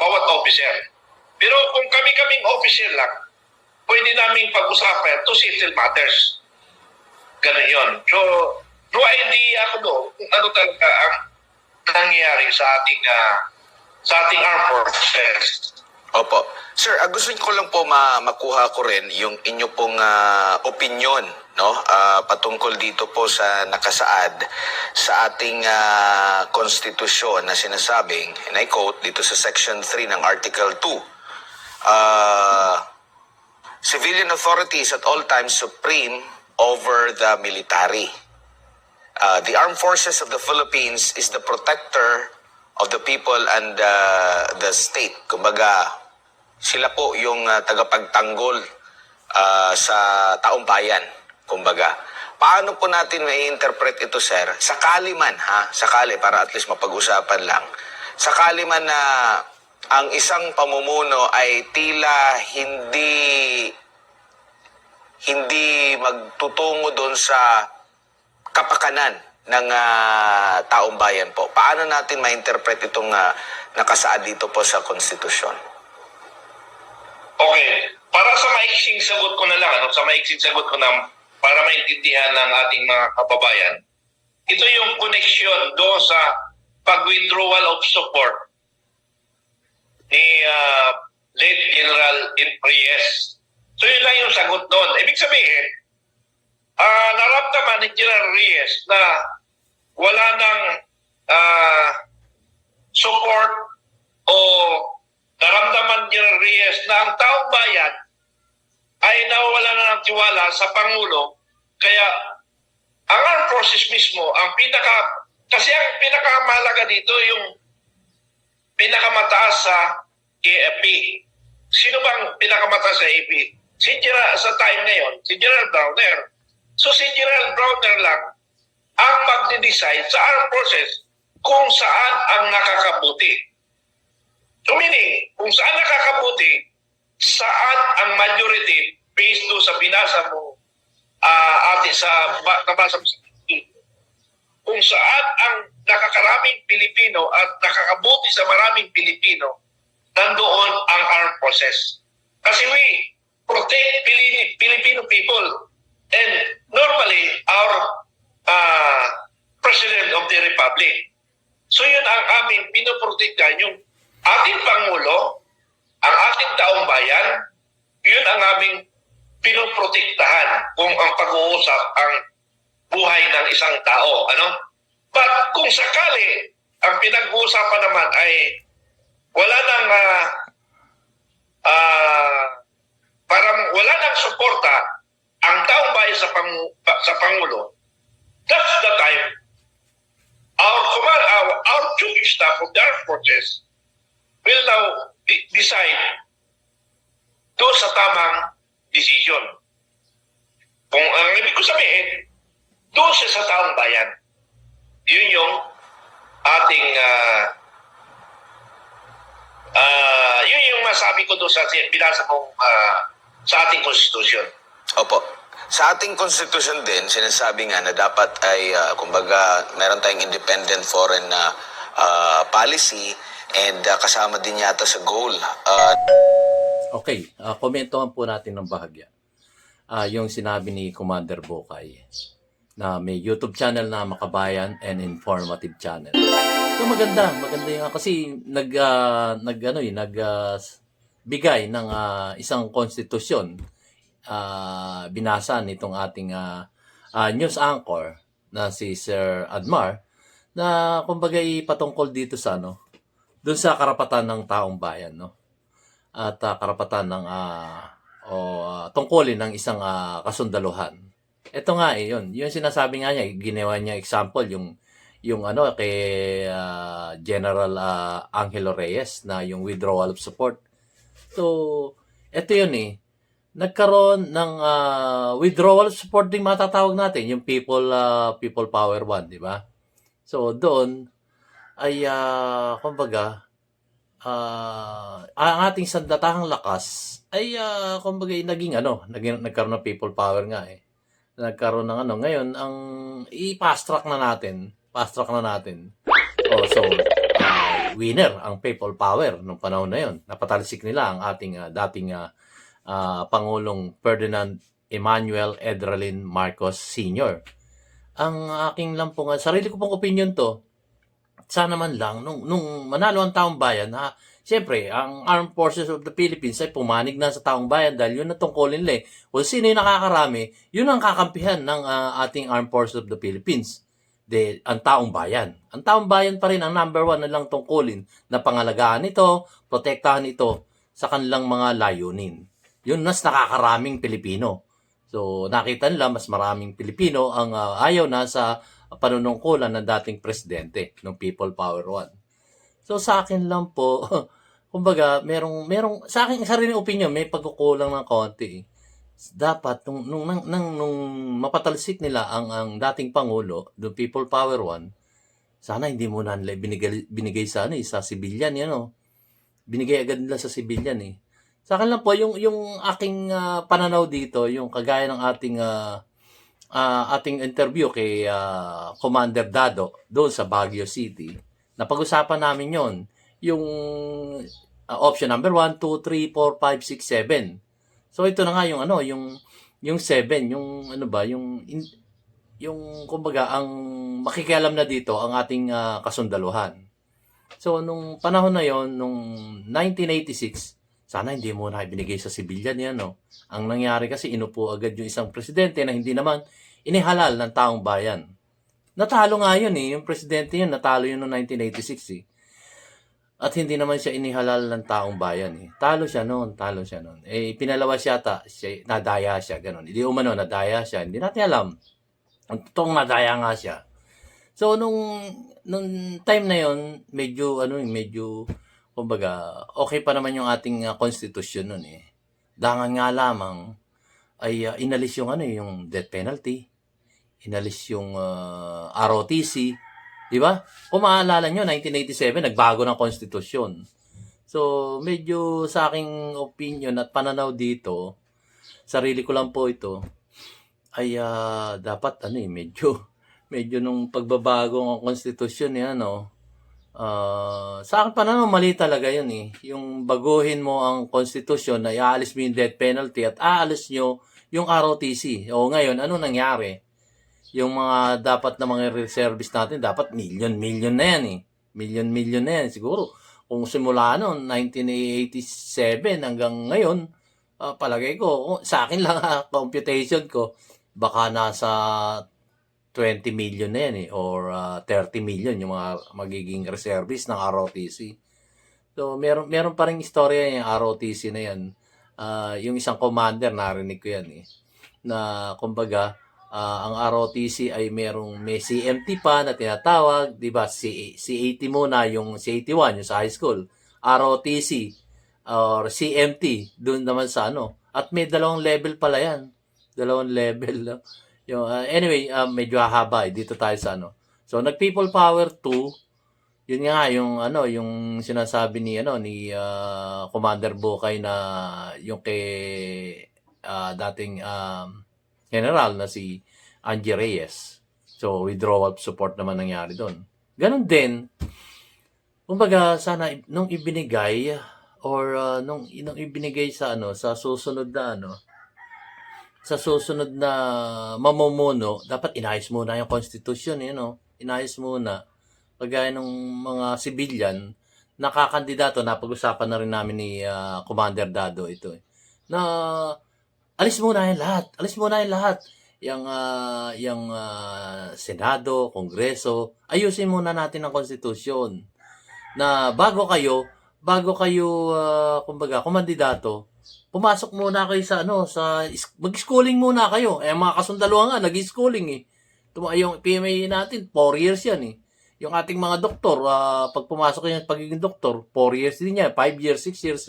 Speaker 2: bawat officer. Pero kung kami-kaming officer lang, pwede namin pag-usapan to settle matters. Ganun yun. So, no idea ako doon kung ano talaga ang nangyayari sa ating armed forces.
Speaker 4: Opo. Sir, gusto ko lang po makuha ko rin yung inyo pong opinion, no? Patungkol dito po sa nakasaad sa ating konstitusyon na sinasabing, and I quote, dito sa Section 3 ng Article 2, Civilian authority is at all times supreme over the military. The Armed Forces of the Philippines is the protector of the people and the state. Kumbaga, sila po yung tagapagtanggol sa taong bayan. Kumbaga, paano po natin mai-interpret ito, sir? Sakali man, sakali, para at least mapag-usapan lang. Sakali man na ang isang pamumuno ay tila hindi magtutungo doon sa kapakanan ng taong bayan po. Paano natin ma-interpret itong nakasaad dito po sa konstitusyon?
Speaker 2: Okay. Para sa maiksing sagot ko na lang, para maintindihan ng ating mga kababayan, ito yung connection doon sa pag-withdrawal of support ni late General Reyes. So yun lang yung sagot doon. Ibig sabihin, naramdaman ni General Reyes na wala nang support o naramdaman ni General Reyes na ang taong bayan ay nawawala na ng tiwala sa Pangulo. Kaya ang armed forces mismo, kasi ang pinakamahalaga dito yung pinakamataas sa AFP. Sino bang pinakamataas sa AFP? Sa time ngayon, si General Browner. So si General Browner lang ang magde-decide sa armed forces kung saan ang nakakabuti. So meaning, kung saan nakakabuti, saan ang majority based do sa binasa mo nabasa mo sa kung saan ang nakakaraming Pilipino at nakakabuti sa maraming Pilipino, nandoon ang armed forces. Kasi we protect Filipino people. And normally, our President of the Republic. So yun ang aming pinoprotektahan, yung ating Pangulo, ang ating taong bayan, yun ang aming pinoprotektahan kung ang pag-uusap ang buhay ng isang tao. But kung sakali, ang pinag-uusapan naman ay wala nang parang wala nang suporta ang taong bayan sa Pangulo, that's the time our chief staff of the armed forces will now decide doon sa tamang decision. Kung ang ibig ko sabihin, doon sa taong bayan. Yun yung ating yun yung masabi ko doon sa binasa mong sa ating konstitusyon.
Speaker 4: Opo. Sa ating konstitusyon din, sinasabi nga na dapat ay, kumbaga, meron tayong independent foreign policy and kasama din yata sa goal.
Speaker 3: Okay, komentohan po natin ng bahagya. Yung sinabi ni Commander Bokay na may YouTube channel na Makabayan and Informative Channel. So maganda yung kasi bigay ng isang konstitusyon, binasa nitong ating news anchor na si Sir Admar, na kumbaga patungkol dito sa doon sa karapatan ng taong bayan, no? At karapatan ng tungkulin ng isang kasundaluhan. Ito nga yun sinasabi nga niya, ginawa niya example yung kay General Angelo Reyes na yung withdrawal of support. So ito yun nagkaroon ng withdrawal of support din matatawag natin, yung people power 1, di ba? So doon ay kumbaga ang ating sandatahang lakas ay kumbaga nagkaroon ng people power nga nagkaroon ng ngayon ang i-fast track na natin. So winner ang people power nung panahon na yon. Napatalisik nila ang ating dating Pangulong Ferdinand Emmanuel Edralin Marcos Sr. Ang aking lang pong sarili ko pong opinion to, sana man lang nung manalo ang taong bayan, siyempre ang Armed Forces of the Philippines ay pumanig na sa taong bayan dahil yun na tungkulin nila Kung sino yung nakakarami, yun ang kakampihan ng ating Armed Forces of the Philippines. Ang taong bayan. Ang taong bayan pa rin ang number 1 na lang tungkulin na pangalagaan ito, protektahan ito sa kanilang mga layunin. Yun mas nakakaraming Pilipino. So, nakita nila mas maraming Pilipino ang ayaw na sa panunungkulan ng dating presidente ng People Power One. So, sa akin lang po, kumbaga, merong, sa akin, sariling opinion, may pagkukulang ng konti. Dapat, nung mapatalsik nila ang dating Pangulo, the People Power One, sana hindi muna nila binigay sa, sa civilian, yan, binigay agad nila sa civilian, Sa akin lang po, yung aking pananaw dito, yung kagaya ng ating interview kay Commander Dado doon sa Baguio City, napag-usapan namin yon yung option number 1, 2, 3, 4, 5, 6, 7. So ito na nga yung yung 7, yung yung kumbaga ang makikialam na dito ang ating kasundaluhan. So nung panahon na yon, nung 1986, sana hindi mo na ibinigay sa civilian yan, Ang nangyari kasi inupo agad yung isang presidente na hindi naman inihalal ng taong bayan. Natalo nga yun, yung presidente yun, natalo yun noong 1986, At hindi naman siya inihalal ng taong bayan, Talo siya noon. Pinalawas yata, nadaya siya, ganun. Hindi umano, nadaya siya. Hindi natin alam. Ang totoong nadaya nga siya. So, nung time na yon, medyo, kumbaga, okay pa naman yung ating konstitusyon nun, Dangan nga lamang, ay inalis yung yung death penalty. Inalis yung ROTC. Di ba? Kung maalala nyo, 1987, nagbago ng konstitusyon. So, medyo sa aking opinion at pananaw dito, sarili ko lang po ito, ay dapat, medyo nung pagbabago ng konstitusyon yan, sa akin pananaw, mali talaga yun, Yung baguhin mo ang konstitusyon na iaalis mo yung death penalty at aalis nyo yung ROTC. O ngayon, ano nangyari? Yung mga dapat na mga reservist natin, dapat million na yan, Million na yan. Siguro, kung simula noon, 1987 hanggang ngayon, palagay ko, sa akin lang computation ko, baka nasa 20 million na yan, or 30 million yung mga magiging reservist ng ROTC. So, meron pa rin istorya yung ROTC na yan. Yung isang commander, narinig ko yan, na kumbaga, ang ROTC ay may CMT pa na tinatawag, 'di ba? C80 muna, yung C81 yung sa high school. ROTC or CMT doon naman sa At may dalawang level pala 'yan. Dalawang level. Yung anyway, medyo hahaba dito tayo sa So nag-People Power 2, yun nga yung sinasabi ni Commander Bokay na yung kay dating general na si Angie Reyes. So, withdrawal of support naman nangyari doon. Ganon din, kumbaga, sana nung ibinigay or nung ibinigay sa sa susunod na mamumuno, dapat inayos muna yung constitution, inayos muna. Kagaya ng mga civilian, nakakandidato, napag-usapan na rin namin ni Commander Dado ito, na alis muna yung lahat. Yung Senado, Kongreso, ayusin muna natin ang konstitusyon. Na bago kayo kumbaga, kumandidato, pumasok muna kayo sa mag-schooling muna kayo. Mga kasundaluhan nga, nag-schooling Yung PMA natin, 4 years yan Yung ating mga doktor, pag pumasok yan pagiging doktor, 4 years din yan, 5 years, 6 years,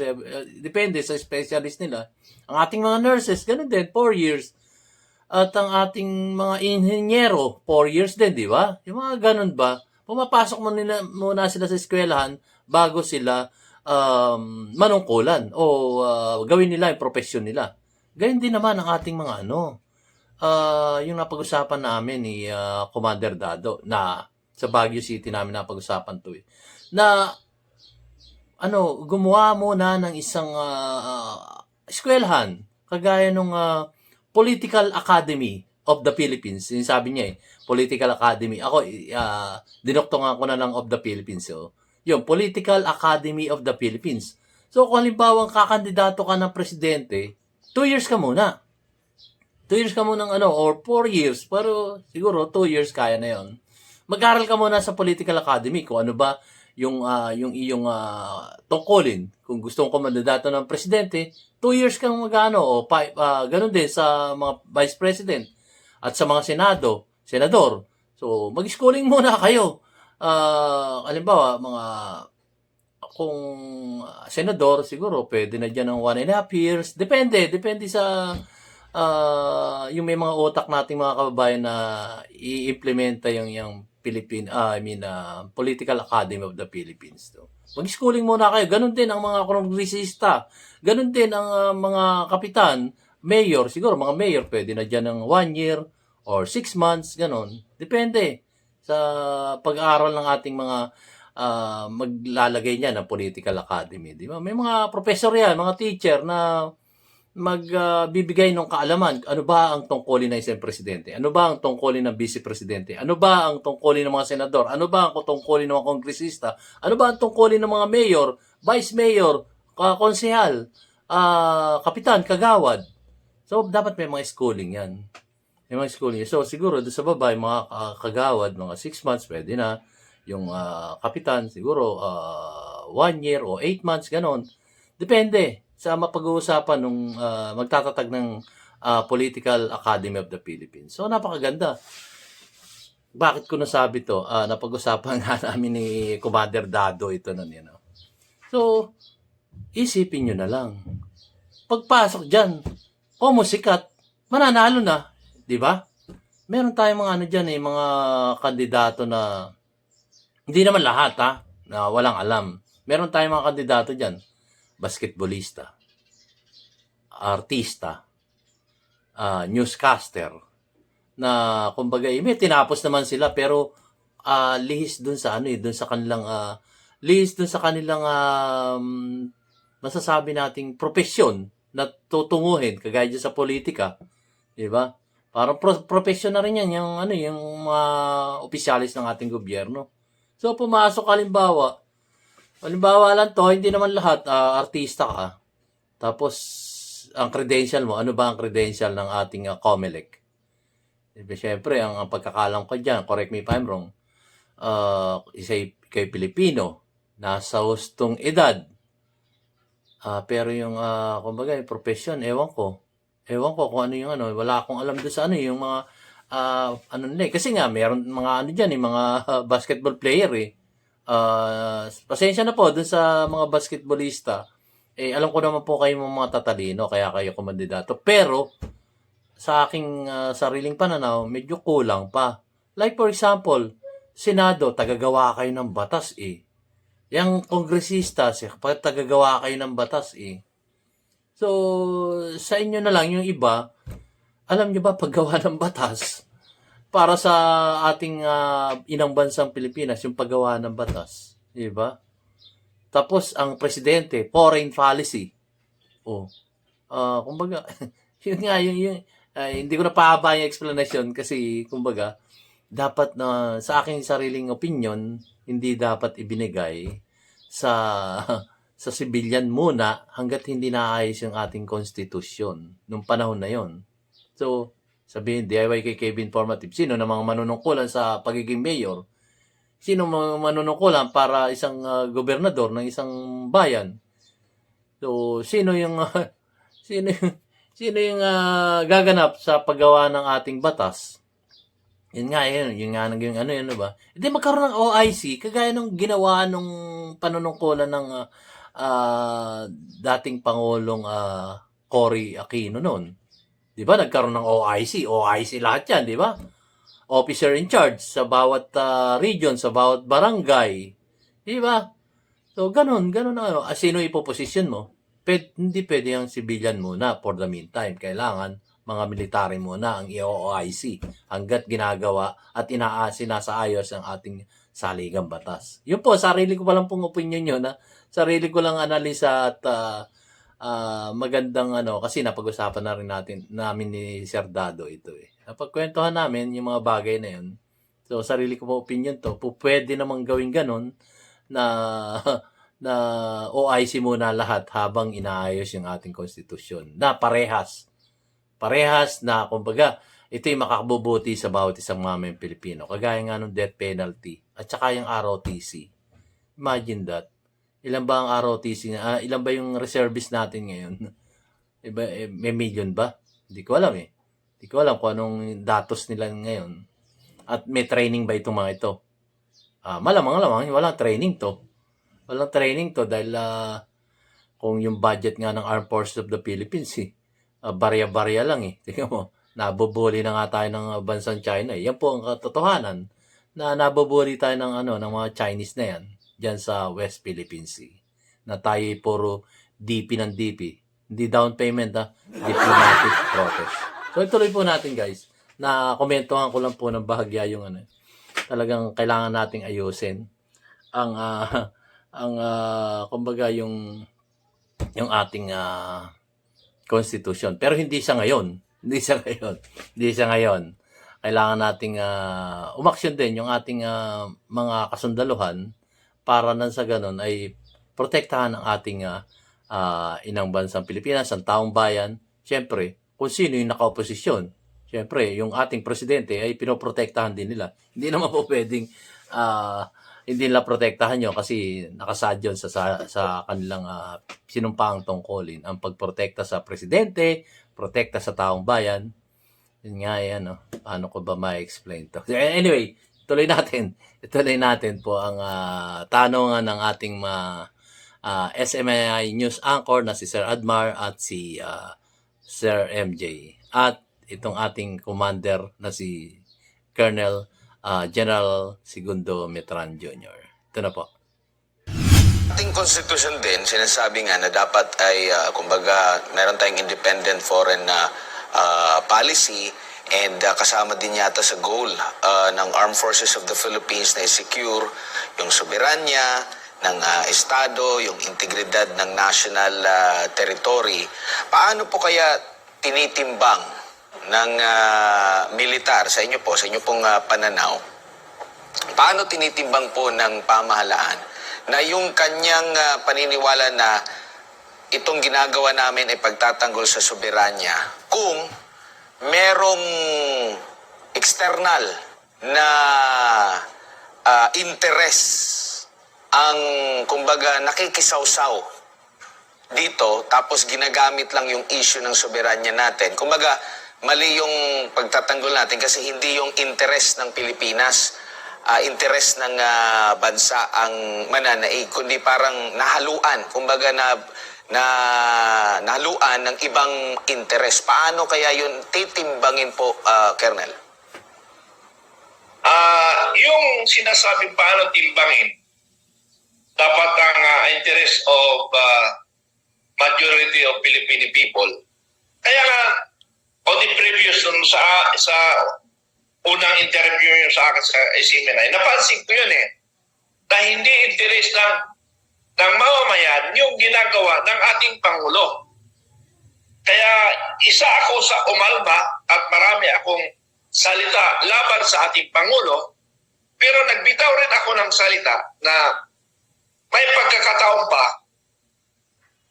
Speaker 3: depende sa specialist nila. Ang ating mga nurses, ganun din, 4 years. At ang ating mga inhenyero, 4 years din, di ba? Yung mga ganun ba? Pumapasok muna sila sa eskwelahan bago sila manungkulan o gawin nila yung profesyon nila. Ganyan din naman ang ating mga yung napag-usapan namin ni Commander Dado na sa Baguio City namin napag-usapan to na gumawa muna ng isang eskwelahan kagaya nung Political Academy of the Philippines. Sabi niya Political Academy. Ako, dinoktongan ko na lang of the Philippines. Yung Political Academy of the Philippines. So, kung halimbawa kakandidato ka ng presidente, 2 years ka muna. 2 years ka muna or 4 years. Pero siguro 2 years kaya na yon. Mag-aral ka muna sa Political Academy kung ano ba yung iyong tungkulin. Kung gusto mong kumandidato ng presidente, 2 years kang magano o ganun din sa mga vice president at sa mga senador. So, mag-schooling muna kayo. Halimbawa, kung senador, siguro pwede na dyan ng 1.5 years. Depende sa yung may mga utak nating mga kababayan na i-implementa yung Political Academy of the Philippines. So, mag-schooling muna kayo. Ganun din ang mga kongresista. Ganun din ang mga kapitan, mayor. Siguro mga mayor pwede na dyan ng 1 year or 6 months. Ganun. Depende sa pag-aaral ng ating mga maglalagay niya ng Political Academy. Di ba? May mga professor yan, mga teacher na magbibigay ng kaalaman. Ano ba ang tungkulin ng isang presidente? Ano ba ang tungkulin ng vice presidente? Ano ba ang tungkulin ng mga senador? Ano ba ang tungkulin ng mga kongresista? Ano ba ang tungkulin ng mga mayor, vice mayor, konsehal, kapitan, kagawad? So, dapat may mga schooling yan. May mga schooling. So, siguro doon sa baba, yung mga kagawad, mga 6 months, pwede na. Yung kapitan, siguro 1 year o 8 months, ganon. Depende sa mapag-uusapan nung magtatatag ng Political Academy of the Philippines. So, napakaganda. Bakit ko nasabi to? Napag-usapan nga namin ni Commander Dado ito nun. So, isipin nyo na lang. Pagpasok dyan, kung musikat, mananalo na. Di ba? Meron tayong mga dyan mga kandidato na hindi naman lahat na walang alam. Meron tayong mga kandidato dyan. Basketballista, artista, newscaster, na kumbaga, may tinapos naman sila pero lihis dun sa dun sa kanilang masasabi nating profesyon na tutunguhin kagaya dyan sa politika, di ba? Parang profesyon na rin yan yung mga opisyalis ng ating gobyerno. So pumasok halimbawa lang to, hindi naman lahat artista ka. Tapos ang credential mo, ano ba ang credential ng ating COMELEC? Siyempre, ang pagkakalam ko dyan, correct me if I'm wrong, kay Pilipino, nasa hustong edad. Pero yung, kumbaga, yung profession, ewan ko kung ano yung wala akong alam doon sa yung mga, kasi nga, meron mga dyan, mga basketball player pasensya na po dun sa mga basketballista. Alam ko naman po kayo mga tatalino, kaya kayo kumandidato. Pero, sa aking sariling pananaw, medyo kulang pa. Like for example, Senado, tagagawa kayo ng batas Yang kongresista, tagagawa kayo ng batas So, sa inyo na lang yung iba, alam nyo ba paggawa ng batas para sa ating inang bansang Pilipinas, yung paggawa ng batas. Di ba? Tapos, ang presidente, foreign policy. Kumbaga, yun nga, hindi ko na pahaba yung explanation kasi, kumbaga, dapat na sa aking sariling opinion, hindi dapat ibinigay sa civilian muna hanggat hindi naayos yung ating konstitusyon nung panahon na yon. So, sabihin, DIY Informative, sino na mga manunungkulan sa pagiging mayor? Sino mga manunungkulan para isang gobernador ng isang bayan? So, sino yung gaganap sa paggawa ng ating batas? Yun nga, ba? Hindi magkaroon ng OIC, kagaya nung ginawa nung panunungkulan ng dating Pangulong Cory Aquino noon. Di ba? Nagkaroon ng OIC. OIC lahat yan, di ba? Officer in charge sa bawat region, sa bawat barangay. Di ba? So, ganun sino ipoposisyon mo? Hindi pwede yung civilian muna for the meantime. Kailangan mga military muna ang OIC hanggat ginagawa at sinasaayos ang ating saligang batas. Yun po, sarili ko pa lang pong opinion yun. Sarili ko lang analisa at magandang kasi napag-usapan na rin namin ni Sir Dado ito Napagkwentuhan namin yung mga bagay na yun. So, sarili ko po opinion to. Pwede namang gawin ganun na OIC muna lahat habang inaayos yung ating konstitusyon. Na parehas na, kumbaga, ito yung makakabubuti sa bawat isang mamayang Pilipino. Kagaya nga ng death penalty at saka yung ROTC. Imagine that. Ilan ba ang ROTC na, ilan ba yung reservist natin ngayon? Iba, may million ba? Hindi ko alam eh. Hindi ko alam kung anong datos nila ngayon. At may training ba itong mga ito? Malamang, walang training to. Walang training to dahil kung yung budget nga ng Armed Forces of the Philippines, barya-barya lang eh. Tingnan mo, nabubuli na nga tayo ng bansang China eh. Yan po ang katotohanan na nabubuli tayo ng ng mga Chinese na yan diyan sa West Philippine Sea. Na tayo puro DP ng DP. Hindi down payment diplomatic protest. So ituloy po natin guys. Na komentuhan ko lang po ng bahagya yung talagang kailangan nating ayusin ang kumbaga yung ating constitution. Pero hindi siya ngayon. Kailangan nating umaksyon din yung ating mga kasundaluhan para nang sa ganun ay protektahan ang ating inang bansang Pilipinas, ang taong bayan. Siyempre, kung sino yung naka-oposisyon. Siyempre, yung ating presidente ay pinoprotektahan din nila. Hindi naman po pwedeng hindi nila protektahan yun kasi nakasad yun sa kanilang sinumpaang tungkulin. Ang pagprotekta sa presidente, protekta sa taong bayan. Yun nga yan, paano ko ba ma-explain to? Anyway, tuloy natin po ang tanungan ng ating SMNI News Anchor na si Sir Admar at si Sir MJ. At itong ating commander na si Colonel General Segundo Metran Jr. Ito na po.
Speaker 4: Ating konstitusyon din, sinasabi nga na dapat ay, kumbaga, meron tayong independent foreign policy and kasama din yata sa goal ng Armed Forces of the Philippines na i-secure yung soberanya ng Estado, yung integridad ng national territory. Paano po kaya tinitimbang ng militar sa inyo pong pananaw, paano tinitimbang po ng pamahalaan na yung kanyang paniniwala na itong ginagawa namin ay pagtatanggol sa soberanya kung merong external na interest ang kumbaga nakikisawsaw dito tapos ginagamit lang yung issue ng soberanya natin. Kumbaga mali yung pagtatanggol natin kasi hindi yung interest ng Pilipinas, interest ng bansa ang mananaig, kundi parang nahaluan, kumbaga nahaluan ng ibang interest. Paano kaya yun titimbangin po, Colonel?
Speaker 2: Yung sinasabing paano timbangin, dapat ang interest of majority of Filipino people. Kaya nga, on the previous sa unang interview nyo sa akin sa SMNI, napansin ko yun na hindi interest ng mamamayan yung ginagawa ng ating Pangulo. Kaya isa ako sa umalma at marami akong salita laban sa ating Pangulo, pero nagbitaw rin ako ng salita na may pagkakataon pa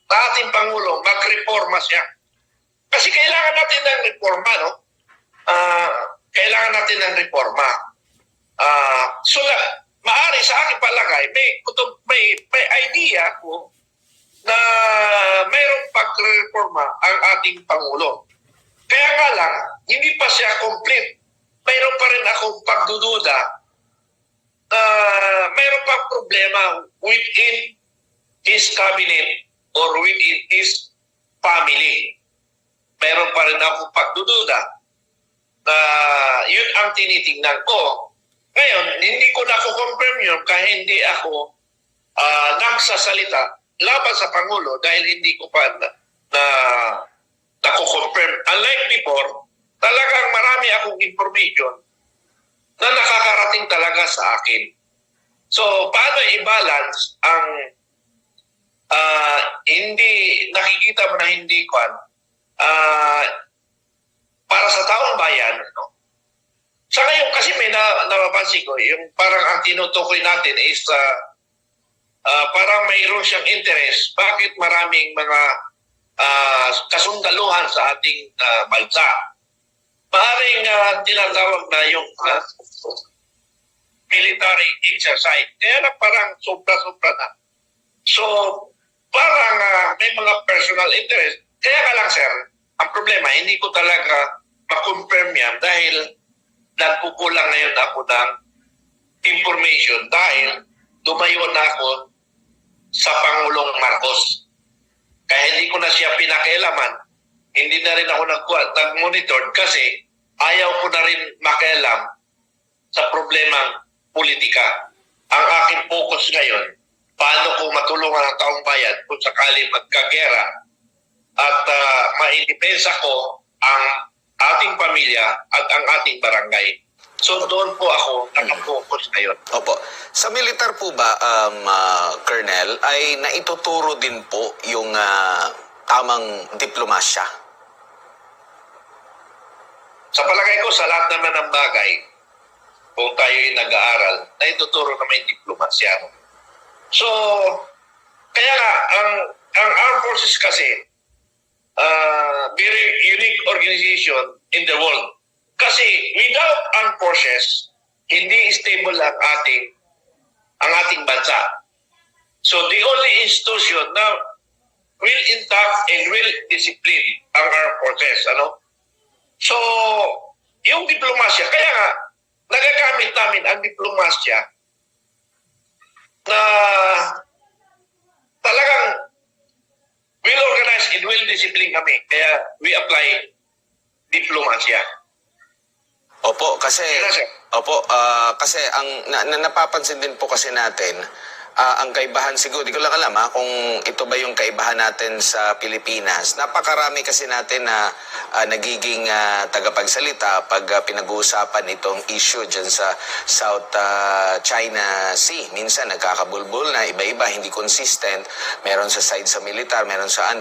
Speaker 2: na ating Pangulo magreforma siya. Kasi kailangan natin ng reforma, no? Kailangan natin ng reforma. So, maari sa aking palagay, may idea ko na mayroong pagreforma ang ating Pangulo. Kaya nga lang, hindi pa siya complete. Mayroon pa rin akong pagdududa na mayroon pang problema within his cabinet or within his family. Mayroon pa rin akong pagdududa na yun ang tinitingnan ko. Ngayon, hindi ko na-confirm yun kahit hindi ako nagsasalita laban sa Pangulo dahil hindi ko pa na-confirm. Unlike before, talagang marami akong information na nakakarating talaga sa akin. So, paano i-balance ang hindi nakikita mo na hindi para sa taong bayan, no? Sa ngayon, kasi may napapansin ko, yung parang ang tinutukoy natin is parang mayroon siyang interest. Bakit maraming mga kasundaluhan sa ating bansa? Maaaring tinatawag na yung military military exercise. Kaya lang parang sobra-sobra na. So, parang may mga personal interest. Kaya nga lang, sir, ang problema, hindi ko talaga ma-confirm yan dahil nagkukulang ngayon ako ng information dahil lumayo na ako sa Pangulong Marcos. Kaya hindi ko na siya pinakialaman. Hindi na rin ako nag-monitor kasi ayaw ko na rin makialam sa problemang politika. Ang aking focus ngayon, paano ko matulungan ang taong bayan kung sakali magkagera at maidepensa ko ang ating pamilya at ang ating barangay. So doon po ako nakafocus ngayon.
Speaker 4: Opo. Sa militar po ba, Colonel, ay naituturo din po yung tamang diplomasya?
Speaker 2: Sa palagay ko, sa lahat naman ng bagay, kung tayo ay nag-aaral, naituturo na may diplomasya. No? So, kaya nga, ang Armed Forces kasi, very unique organization in the world. Kasi without armed forces, hindi stable ang ating bansa. So the only institution na will intact and will discipline ang armed forces. So, yung diplomasya, kaya nga, nagagamit namin ang diplomasya na talagang will organize and will discipline kami. Kaya we apply diplomasya.
Speaker 4: Opo, kasi
Speaker 2: Yes, sir.
Speaker 4: kasi ang napapansin din po kasi natin ang kaibahan siguro, di ko lang alam kung ito ba yung kaibahan natin sa Pilipinas. Napakarami kasi natin na nagiging tagapagsalita pag pinag-uusapan itong issue dyan sa South China Sea. Minsan nagkakabulbul na iba-iba, hindi consistent. Meron sa side sa militar, meron sa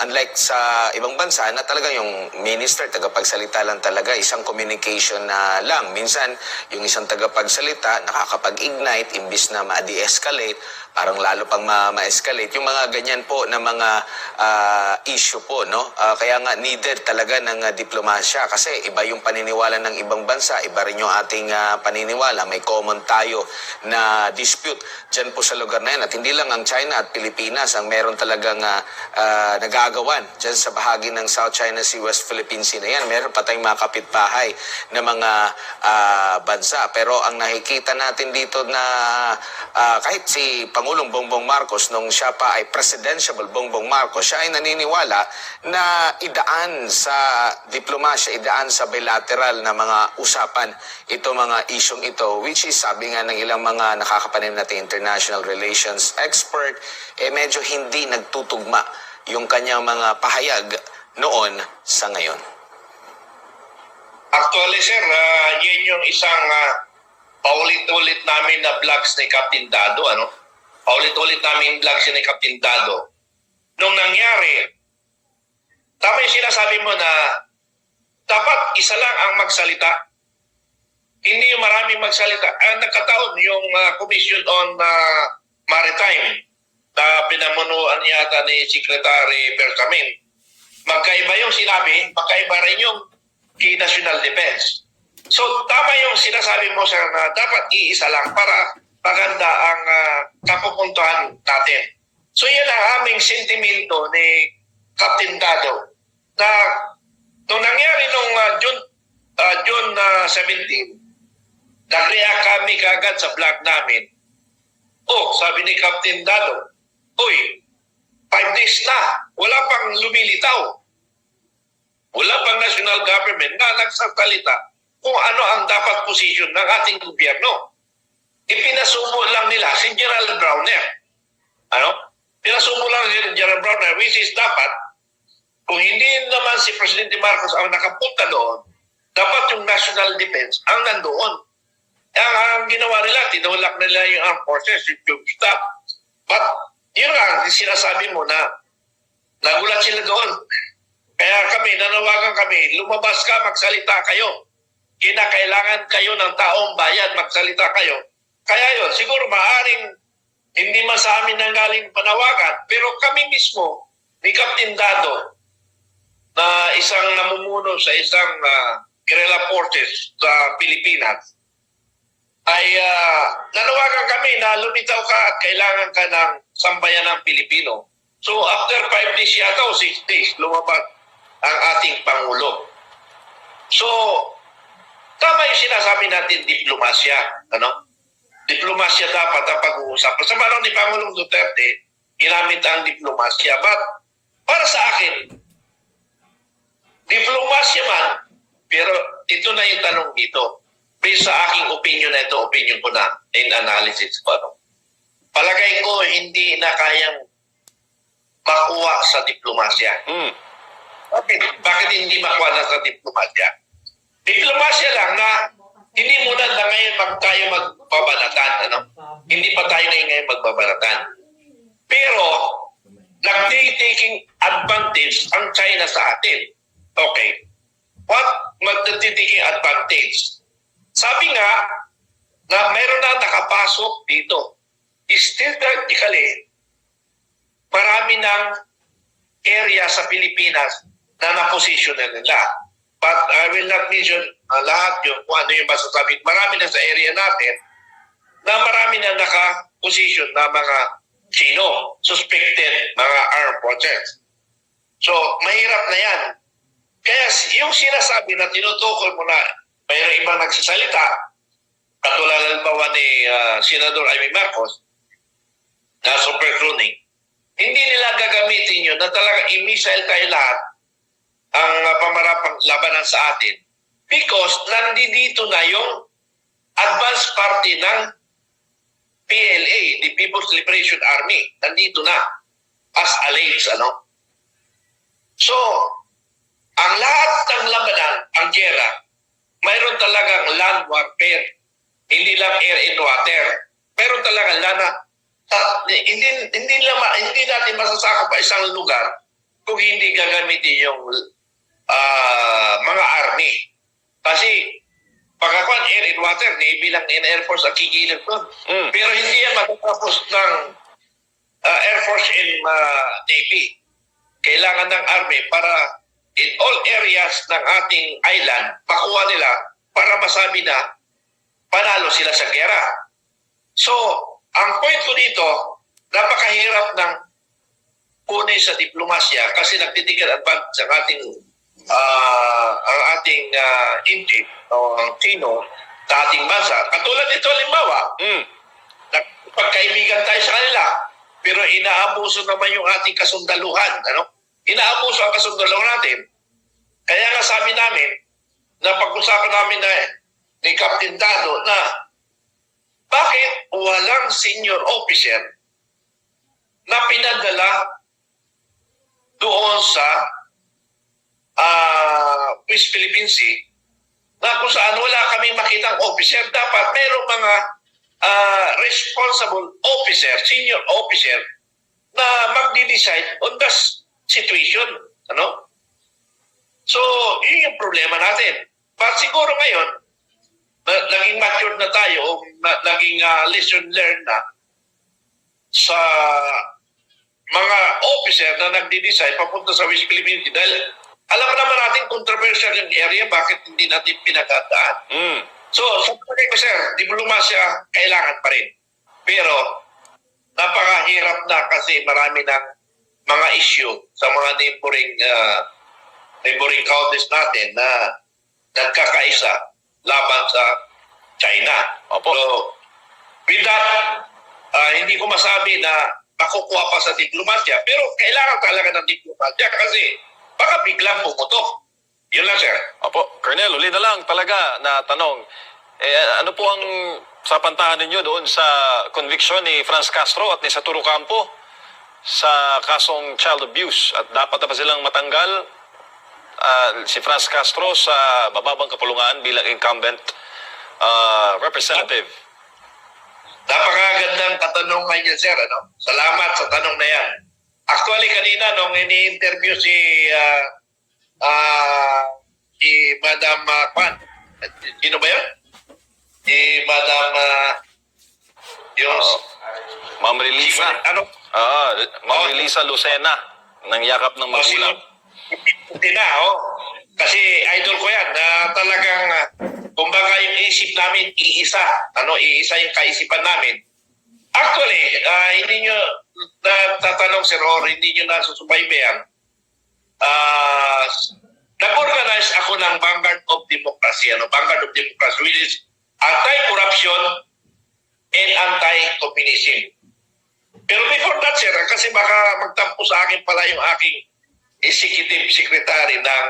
Speaker 4: unlike sa ibang bansa na talaga yung minister, tagapagsalita lang talaga, isang communication na lang. Minsan, yung isang tagapagsalita nakakapag-ignite imbis na ma-de-escalate, parang lalo pang ma-escalate. Yung mga ganyan po na mga issue po, no? Kaya nga needed talaga ng diplomasya kasi iba yung paniniwala ng ibang bansa, iba rin yung ating paniniwala. May common tayo na dispute dyan po sa lugar na yan. At hindi lang ang China at Pilipinas ang meron talagang nagagawan dyan sa bahagi ng South China Sea, West Philippine Sea na yan. Meron pa tayong mga kapitbahay na mga bansa. Pero ang nakikita natin dito na kahit si Pangulong Bongbong Marcos nung siya pa ay presidential Bongbong Marcos, siya ay naniniwala na idaan sa diplomasya, idaan sa bilateral na mga usapan ito mga isyong ito, which is sabi nga ng ilang mga nakakapanim natin international relations expert, medyo hindi nagtutugma yung kanyang mga pahayag noon sa ngayon.
Speaker 2: Actually, sir, yun yung isang paulit-ulit namin na vlogs ni Captain Dado, Paulit-ulit namin vlogs ni Captain Dado. Nung nangyari, tama yung sinasabi mo na dapat isa lang ang magsalita. Hindi yung maraming magsalita. Nagkataon yung Commission on Maritime na pinamunuan yata ni Secretary Bersamin. Magkaiba yung sinabi, magkaiba rin yung key national defense. So tama yung sinasabi mo, sir, na dapat iisa lang para maganda ang kapupuntahan natin. So yan ang aming sentimento ni Captain Dado na nung nangyari nung June 17, nag-react kami kagad sa vlog namin. Sabi ni Captain Dado, 5 days na, wala pang lumilitaw. Wala pang national government na nagsasalita kung ano ang dapat posisyon ng ating gobyerno. Ipinasubo lang nila si Gerald Browner. Pinasubo lang si Gerald Browner, which is dapat, kung hindi naman si Presidente Marcos ang nakapunta doon, dapat yung national defense ang nandoon. Ang ginawa nila, tinulak nila yung armed forces, yung staff. But, yun lang, sinasabi mo na nagulat sila doon. Kaya kami, nanawagan kami, lumabas ka, magsalita kayo. Kinakailangan kayo ng taong bayan, magsalita kayo. Kaya yun, siguro maaaring hindi man sa amin nanggaling panawagan, pero kami mismo, ni Captain Dado, na isang namumuno sa isang guerrilla forces sa Pilipinas, ay nanawagan kami na lumitaw ka at kailangan ka ng sambayan ng Pilipino. So after 5 days yata o 6 days, lumabas ang ating Pangulo. So, tama yung sinasabi natin, diplomasya. Ano? Diplomasya dapat ang pag-uusapan. Sa panahon ni Pangulong Duterte, ginamit ang diplomasya. But para sa akin, diplomasya man, pero ito na yung tanong dito. Based sa aking opinion na ito, opinion ko na in analysis ko. Ano? Palagay ko, hindi na kayang makuha sa diplomasya. Bakit hindi makuha na sa diplomasya? Diplomasya lang na hindi muna na ngayon tayo magbabanatan. Ano? Hindi pa tayo ngayon magbabanatan. Pero, nag-taking advantage ang China sa atin. Okay. What mag-taking advantage? Sabi nga, na mayroon na nakapasok dito. Strategically, marami ng area sa Pilipinas na na-position na nila. But I will not mention lahat yun, kung ano yung masasabi. Marami na sa area natin na marami na naka-position na mga Chino, suspected mga armed projects. So, mahirap na yan. Kaya yung sinasabi na tinutukol mo na mayroong ibang nagsasalita, katulad halimbawa ni Senador Amy Marcos, na super crooning, hindi nila gagamitin yun na talaga i-missile tayo lahat ang pamarapang labanan sa atin because nandito na yung advanced party ng PLA, the People's Liberation Army. Nandito na as allies, ano? So, ang lahat ng labanan, ang gera, mayroon talagang land warfare. Hindi lang air and water. Mayroon talagang hindi natin masasakop pa isang lugar kung hindi gagamitin yung mga army. Kasi pagkakuan air and water, Navy lang in Air Force ang kikilip doon. Pero hindi yan matatapos ng Air Force and Navy. Kailangan ng army para in all areas ng ating island, makuha nila para masabi na panalo sila sa gera. So, ang point ko dito, napakahirap ng kunin sa diplomasya kasi nagtitigan advantage ang ating intake o ang Chino sa ating bansa. Katulad nito, halimbawa, pagkaibigan tayo sa kanila, pero inaabuso naman yung ating kasundaluhan. Ano? Inaabuso ang kasundaluhan natin. Kaya nga sabi namin, na pag-usapan namin ni Captain Dado na bakit walang senior officer na pinadala doon sa West Philippine Sea na kung saan wala kaming makitang officer. Dapat mayroong mga responsible officer, senior officer na magdi-decide on the situation. Ano? So, yun yung problema natin. But siguro ngayon, naging matured na tayo, naging lesson learned na sa mga officer na nagdi-decide papunta sa West Philippine Sea dahil alam naman natin controversial yung area, bakit hindi natin pinagandaan. So, sa pagkakay ko sir, diplomasya kailangan pa rin. Pero, napakahirap na kasi marami ng mga issue sa mga neighboring countries natin na nagkakaisa laban sa China.
Speaker 1: Opo.
Speaker 2: So, with that, hindi ko masabi na makukuha pa sa diplomasya, pero kailangan talaga ng diplomasya kasi baka biglang pumutok. Yun lang, sir.
Speaker 1: Opo, Colonel, uli na lang talaga na tanong. Ano po ang sapantahan ninyo doon sa conviction ni Franz Castro at ni Satoru Campo sa kasong child abuse? At dapat na ba silang matanggal si Franz Castro sa bababang kapulungan bilang incumbent representative?
Speaker 2: Napakagandang katanungan niya, sir. Ano? Salamat sa tanong na yan. Actually, kanina, nung ini-interview si Madam Kwan, sino ba yun? Si Madam yung
Speaker 1: Ma'am Relisa.
Speaker 2: ano?
Speaker 1: Ma'am Relisa Lucena ng yakap ng magulang.
Speaker 2: Hindi na, Kasi idol ko yan na talagang kumbaga yung isip namin iisa, iisa yung kaisipan namin. Actually, hindi nyo natatanong Sir or hindi nyo nasusubaybayan. Nag-organize ako ng Vanguard of Democracy, Vanguard of Democracy, which is anti-corruption and anti-communism. Pero before that, sir, kasi baka magtampo sa akin pala yung aking executive secretary ng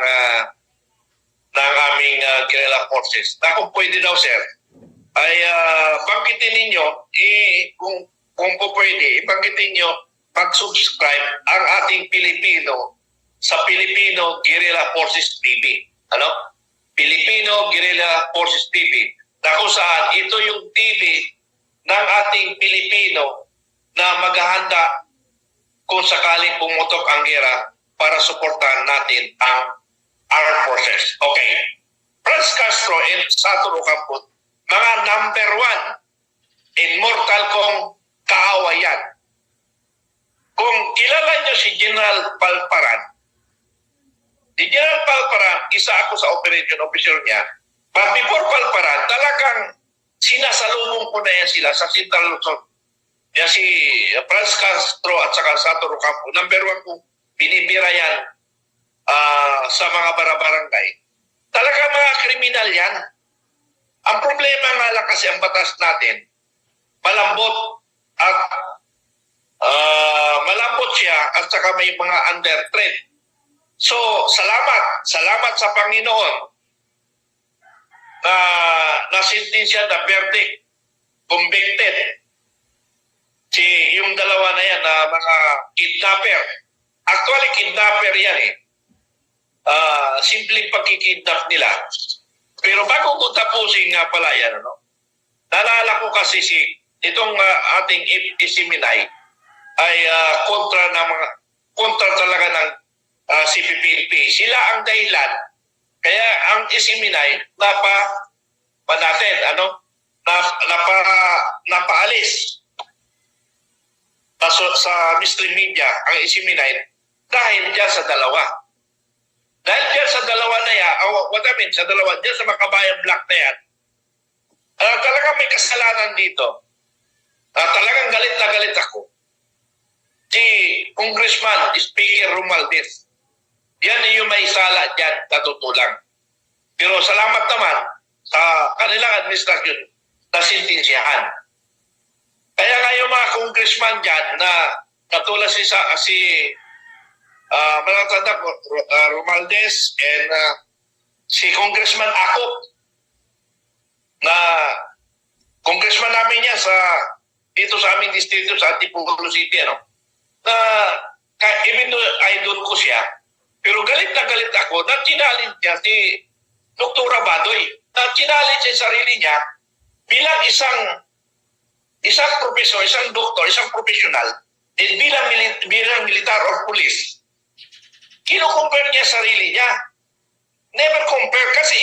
Speaker 2: aming guerrilla forces. Na kung pwede daw, sir, ay banggitin ninyo, kung po pwede, banggitin nyo, mag-subscribe ang ating Pilipino sa Filipino Guerrilla Forces TV. Filipino Guerrilla Forces TV. Na kung saan, ito yung TV ng ating Pilipino na maghahanda kung sakaling pumutok ang gera para suportahan natin ang armed forces. Okay. Franz Castro and Satoru Campo, mga number 1 in mortal kong kaawayan. Kung kilala nyo si General Palparan, isa ako sa operation officer niya, but before Palparan, talagang sinasalubong ko na yan sila sa Central Luzon. Yan si Franz Castro at saka Satoru Campo. Number 1 kong binibira yan sa mga barabarangay. Talaga mga kriminal yan. Ang problema nga lang kasi ang batas natin, malambot at malambot siya at saka may mga under threat. So, salamat sa Panginoon na nasintensya na verdict, convicted yung dalawa na yan na mga kidnapper. Actually, kidnapper yan eh. Simpleng pagkikidnap nila. Pero bago ko tapusin nga pala yan, naalala ko kasi itong ating Isiminay ay kontra talaga ng CPPNP. Sila ang dahilan. Kaya ang Isiminay napaalis sa mainstream media ang Isiminay dahil dyan sa dalawa. Dahil dyan sa dalawa na yan, sa dalawa, dyan sa Makabayan Black na yan, talagang may kasalanan dito. Talagang galit na galit ako. Si Congressman Speaker Romualdez, yan yung may sala dyan, natutulang. Pero salamat naman sa kanilang administrasyon na sintensyahan. Kaya nga yung mga congressman dyan na katulad si malatanda ko, Romualdez and si Congressman Akop na congressman namin niya dito sa aming distrito sa Antipolo City, na even though idol ko siya, pero galit na galit ako na challenge niya si Dr. Badoy, na challenge siya sarili niya bilang isang professor, isang doktor, isang professional, at bilang militar or police. Kino-compare niya sarili niya. Never compare. Kasi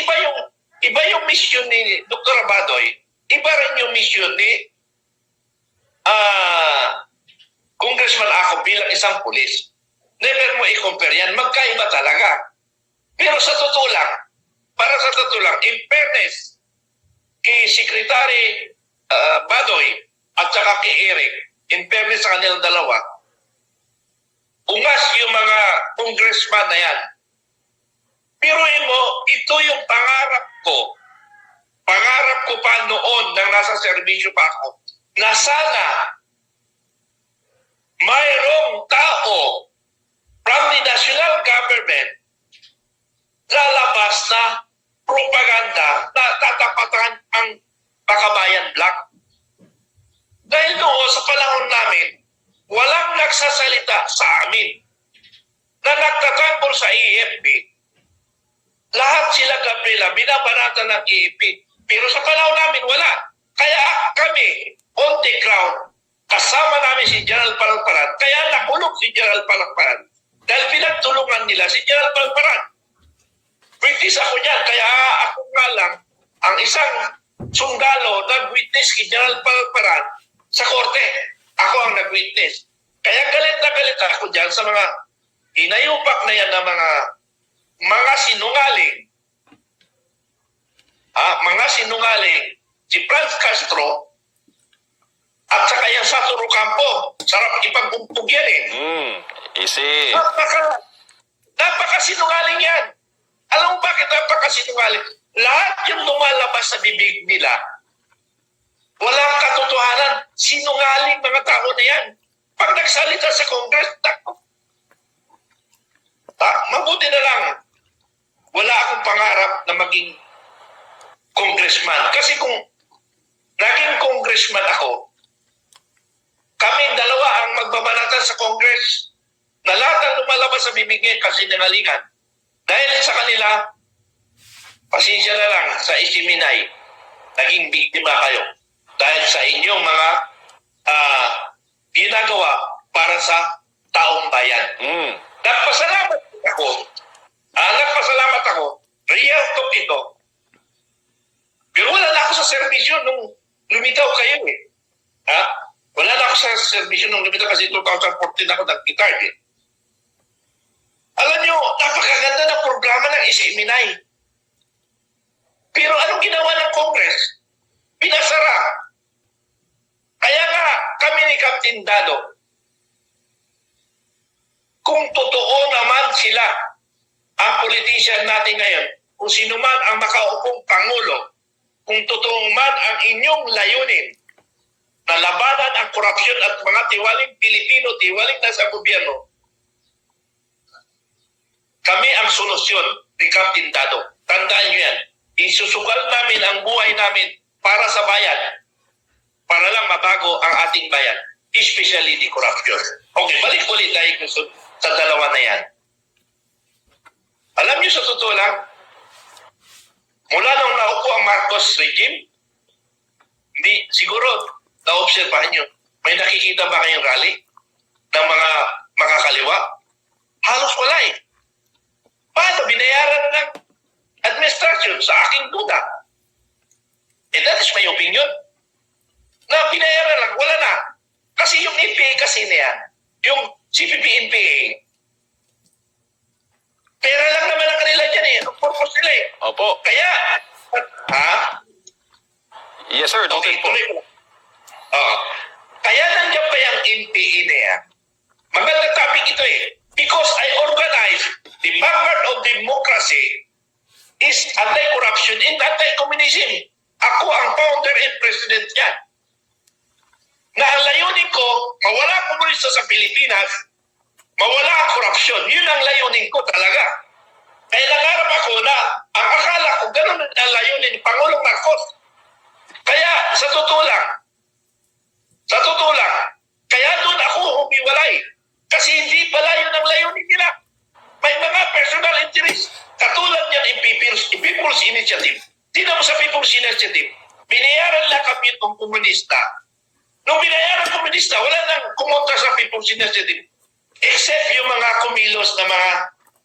Speaker 2: iba yung mission ni Dr. Badoy, iba rin yung mission ni Congressman ako bilang isang pulis. Never mo i-compare yan. Magkaiba talaga. Pero sa totoo lang, in fairness, kay Secretary Badoy at saka kay Eric, in fairness sa kanilang dalawa, ungas yung mga congressman na yan. Piruin mo, ito yung pangarap ko. Pangarap ko pa noon nang nasa serbisyo pa ako, na sana mayroong tao from the national government lalabas na propaganda na tatapatan ang Makabayan Black. Dahil noon sa panahon namin, walang nagsasalita sa amin na nagtatanggol sa EFP. Lahat sila, Gabriela, binabanatan ng EFP. Pero sa panahon namin, wala. Kaya kami, on the ground, kasama namin si General Palparan. Kaya nakulong si General Palparan. Dahil pinagtulungan nila si General Palparan. Witness ako niyan. Kaya ako nga lang, ang isang sundalo nag-witness kay General Palparan sa korte. Ako ang nag-witness. Kaya galit na galit ako dyan sa mga inayupak na yan na mga mga sinungaling, mga sinungaling, si Franz Castro at saka yung Satoru Campo. Sarap ipagbumpog yan eh.
Speaker 1: Easy.
Speaker 2: Napakasinungaling yan. Alam mo bakit napakasinungaling? Lahat yung lumalabas sa bibig nila, walang katotohanan. Sinungaling mga tao na yan. Pag nagsalita sa Congress, mabuti na lang. Wala akong pangarap na maging congressman. Kasi kung naging congressman ako, kaming dalawa ang magbabanatan sa Congress na lahat ang lumalabas sa bibig niya kasi nangalingan. Dahil sa kanila, pasensya na lang sa Isiminay, naging biktima kayo. Dahil sa inyong mga ginagawa para sa taong bayan. Nagpasalamat ako. Nagpasalamat ako. Real talk ito. Pero wala na ako sa servisyo nung lumitaw kayo eh. Wala na ako sa servisyo nung lumitaw kasi 2014 ako nag-guitar eh. Alam nyo, napakaganda ng programa ng Isiminay. Pero anong ginawa ng Congress? Pinasara. Kaya nga, kami ni Captain Dado, kung totoo naman sila, ang politician natin ngayon, kung sino man ang makaupong Pangulo, kung totoo man ang inyong layunin na labanan ang korupsyon at mga tiwaling Pilipino, tiwaling nasa gobyerno, kami ang solusyon ni Captain Dado. Tandaan nyo yan. Isusugal namin ang buhay namin para sa bayan, para lang mabago ang ating bayan, especially the corruption. Okay, balik ulit tayo sa dalawa na yan. Alam niyo sa totoo lang, mula nung naupo ang Marcos regime, hindi, siguro, na-obserbahan nyo, may nakikita ba kayong rally ng mga makakaliwa? Halos wala eh. Paano? Binayaran na ng administration sa aking duda. And that is my opinion. Na binayaran lang, wala na. Kasi yung NPA kasi na yan, yung CPP-NPA, pera lang naman ang kanila dyan eh. Ang purpose nila eh.
Speaker 1: Opo.
Speaker 2: Kaya,
Speaker 1: Yes, sir. Noted
Speaker 2: okay,
Speaker 1: po.
Speaker 2: tuloy ko. Kaya nandiyan pa yung NPA na yan. Magandang topic ito eh. Because I organize the vanguard of democracy is anti-corruption and anti-communism. Ako ang founder and president yan. Na ang layunin ko, mawala ang komunista sa Pilipinas, mawala ang korupsyon. Yun ang layunin ko talaga. Kaya nangarap ako na ang akala ko ganun ang layunin ni Pangulong Marcos. Kaya sa totoo lang, kaya doon ako humiwalay. Kasi hindi pala yun ang layunin nila. May mga personal interest. Katulad yan yung People's Initiative. Tingnan mo sa People's Initiative, binayaran lang kami itong komunista. Nung binayaran komunista, wala nang kumontra sa People's Initiative. Except yung mga kumilos na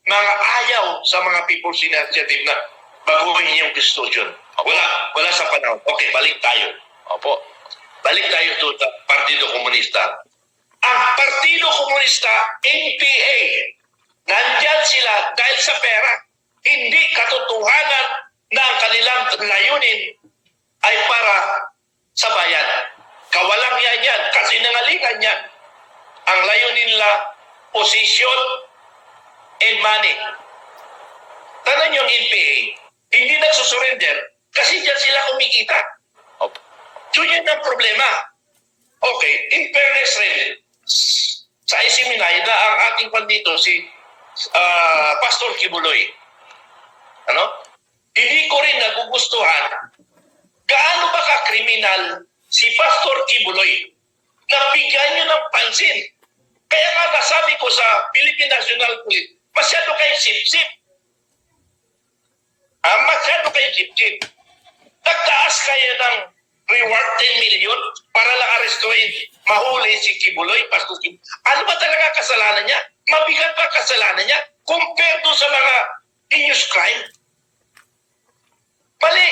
Speaker 2: mga ayaw sa mga People's Initiative na baguhin yung custodian. Wala sa panahon. Okay, balik tayo.
Speaker 1: Opo.
Speaker 2: Balik tayo doon sa Partido Komunista. Ang Partido Komunista, NPA, nandyan sila dahil sa pera. Hindi katotohanan na ang kanilang layunin ay para sa bayan. Kawalang yan, kasi nangalingan yan. Ang layunin nila, position and money. Tanan yung NPA, hindi nagsusurrender kasi dyan sila kumikita.
Speaker 1: Opo.
Speaker 2: So yun ang problema. Okay, in fairness rin, sa Isiminay na ang ating pandito si Pastor Kibuloy. Hindi ko rin nagugustuhan gaano ba ka-kriminal si Pastor Kibuloy na bigyan nyo ng pansin. Kaya nga nasabi ko sa Philippine National Police, masyado kayo sip-sip. Masyado kayo sip-sip. Nagtaas kayo ng reward 10 million para lang arestuin, mahuli si Kibuloy, Pastor Kibuloy. Ano ba talaga kasalanan niya? Mabigat ba kasalanan niya compared to sa mga heinous crime? Mali.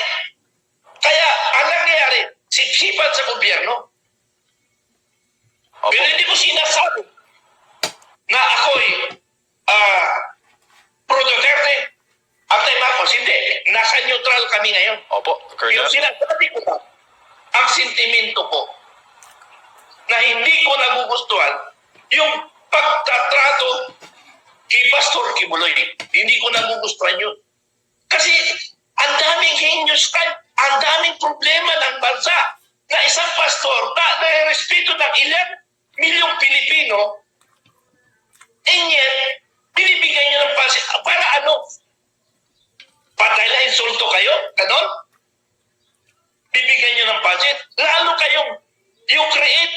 Speaker 2: Kaya ang nangyayari, sip-sipan sa gobyerno.
Speaker 1: Opo.
Speaker 2: Pero hindi ko sinasabi na ako'y pro Duterte nasa neutral kami ngayon.
Speaker 1: Opo, Colonel.
Speaker 2: Yung sinasabi ko ba, ang sentimento ko na hindi ko nagugustuhan yung pagtatrato kay Pastor Kibuloy. Hindi ko nagugustuhan yun. Kasi ang daming heinous crime, ang daming problema ng bansa na isang pastor na respeto ng ilang milyong Pilipino, and yet, binibigyan nyo ng pansin. Para ano? Patay na insulto kayo? Ganon? Bibigyan nyo ng pansin? Lalo kayong, you create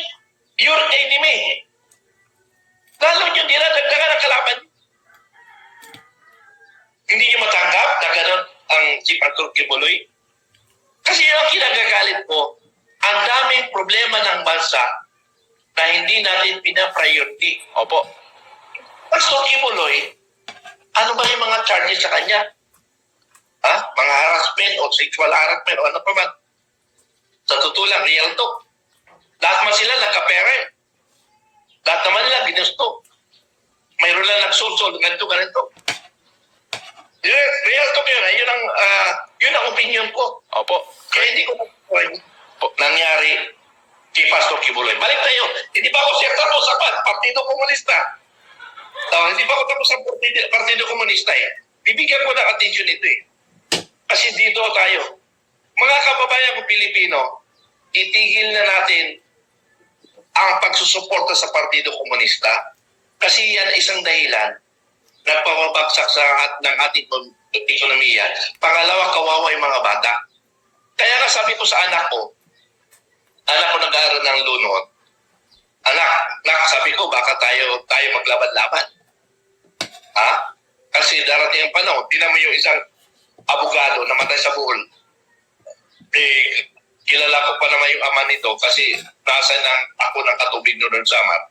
Speaker 2: your enemy. Lalo nyo dinadagdagan ng kalaban. Hindi nyo matanggap na ganon ang si Pastor Kibuloy. Kasi yun ang kinagagalit ko. Ang daming problema ng bansa na hindi natin pina-priority.
Speaker 1: Opo.
Speaker 2: Pastor Kibuloy, ano ba yung mga charges sa kanya? Ha? Mga harassment o sexual harassment o ano pa man? Sa totoo lang, real to. Lahat man sila nagkapera. Lahat naman nila ginusto. Mayroon lang nagsulsol, ganito. Real to yun. Yun ang opinion ko.
Speaker 1: Opo.
Speaker 2: Kaya hindi ko nangyari kay Pastor Kibuloy. Balik tayo. Hindi pa ako siya tapos sa Partido Komunista. Hindi pa ako tapos sa Partido Komunista eh. Bibigyan ko ng attention ito eh. Kasi dito tayo. Mga kababayan ko Pilipino, itigil na natin ang pagsusuporta sa Partido Komunista. Kasi yan isang dahilan nagpapabagsak ng ating ekonomiya. Pangalawa, kawawa yung mga bata. Kaya nga sabi ko sa anak ko nag-aaral ng lunod, anak, sabi ko, baka tayo maglaban-laban. Ha? Kasi darating ang panahon, tinan mo yung isang abogado na matay sa buhol. Kilala ko pa naman yung ama nito kasi nasa ng ako ng katubig noon sa amar.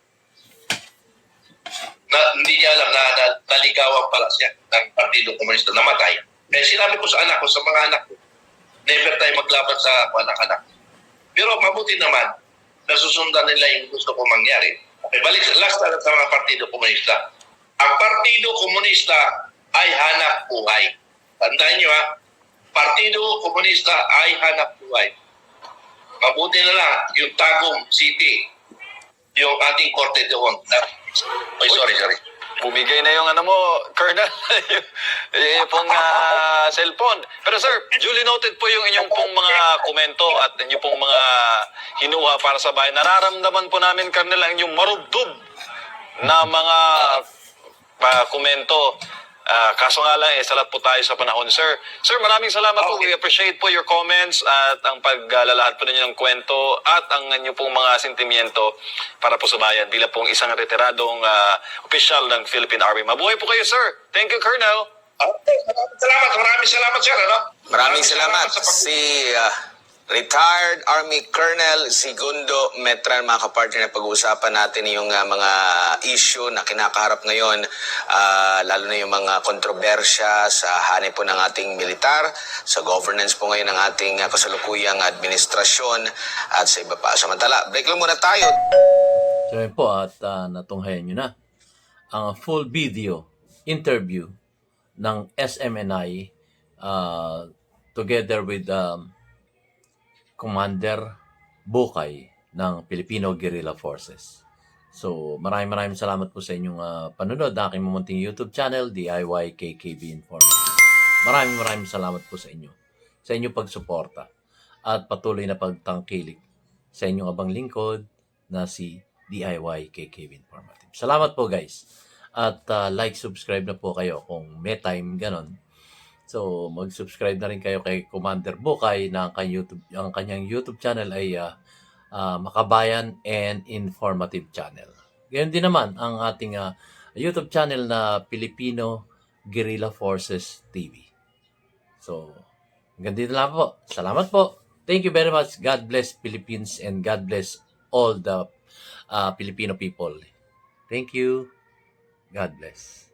Speaker 2: Hindi niya alam na naligawan pala siya ng Partido Komunista, namatay. Kaya sinabi ko sa anak ko, sa mga anak ko, never tayo maglaban sa anak-anak. Pero mabuti naman, nasusundan nila yung gusto ko mangyari. Okay, balik last sa mga Partido Komunista. Ang Partido Komunista ay hanap buhay. Tandaan nyo ha, Partido Komunista ay hanap buhay. Mabuti na lang yung Tagum City, yung ating Korte de Juan. Sorry.
Speaker 1: Bumigay na yung mo, Colonel, yung pong cellphone. Pero sir, duly noted po yung inyong pong mga komento at inyong pong mga hinuha para sa bayan. Nararamdaman po namin, Colonel, ang inyong marubdob na mga komento. Kaso nga lang, salat po tayo sa panahon, sir. Sir, maraming salamat po. We appreciate po your comments at ang paglalahad po ninyo ng kwento at ang inyong pong mga sentimiento para po sa bayan bilang pong isang retiradong opisyal ng Philippine Army. Mabuhay po kayo, sir. Thank you, Colonel.
Speaker 2: Maraming salamat, sir.
Speaker 4: Maraming salamat. Si retired Army Colonel Segundo Metran, mga kapartner, na pag-uusapan natin yung mga issue na kinakaharap ngayon, lalo na yung mga kontrobersya sa hanay po ng ating militar, sa governance po ngayon ng ating kasalukuyang administrasyon at sa iba pa. Samantala, break lang muna tayo.
Speaker 3: So yun po at natunghayan nyo na ang full video interview ng SMNI together with Commander Bukay ng Filipino Guerrilla Forces. So maraming salamat po sa inyong panunod ng aking mamunting YouTube channel, DIY KKB Informative. Maraming salamat po sa inyo, sa inyong pagsuporta at patuloy na pagtangkilik sa inyong abang lingkod na si DIY KKB Informative. Salamat po guys. At like, subscribe na po kayo kung may time ganon. So mag-subscribe na rin kayo kay Commander Bukay na ang kanyang YouTube channel ay Makabayan and Informative Channel. Gayon din naman ang ating YouTube channel na Filipino Guerrilla Forces TV. So hanggang dito lang po. Salamat po. Thank you very much. God bless Philippines and God bless all the Filipino people. Thank you. God bless.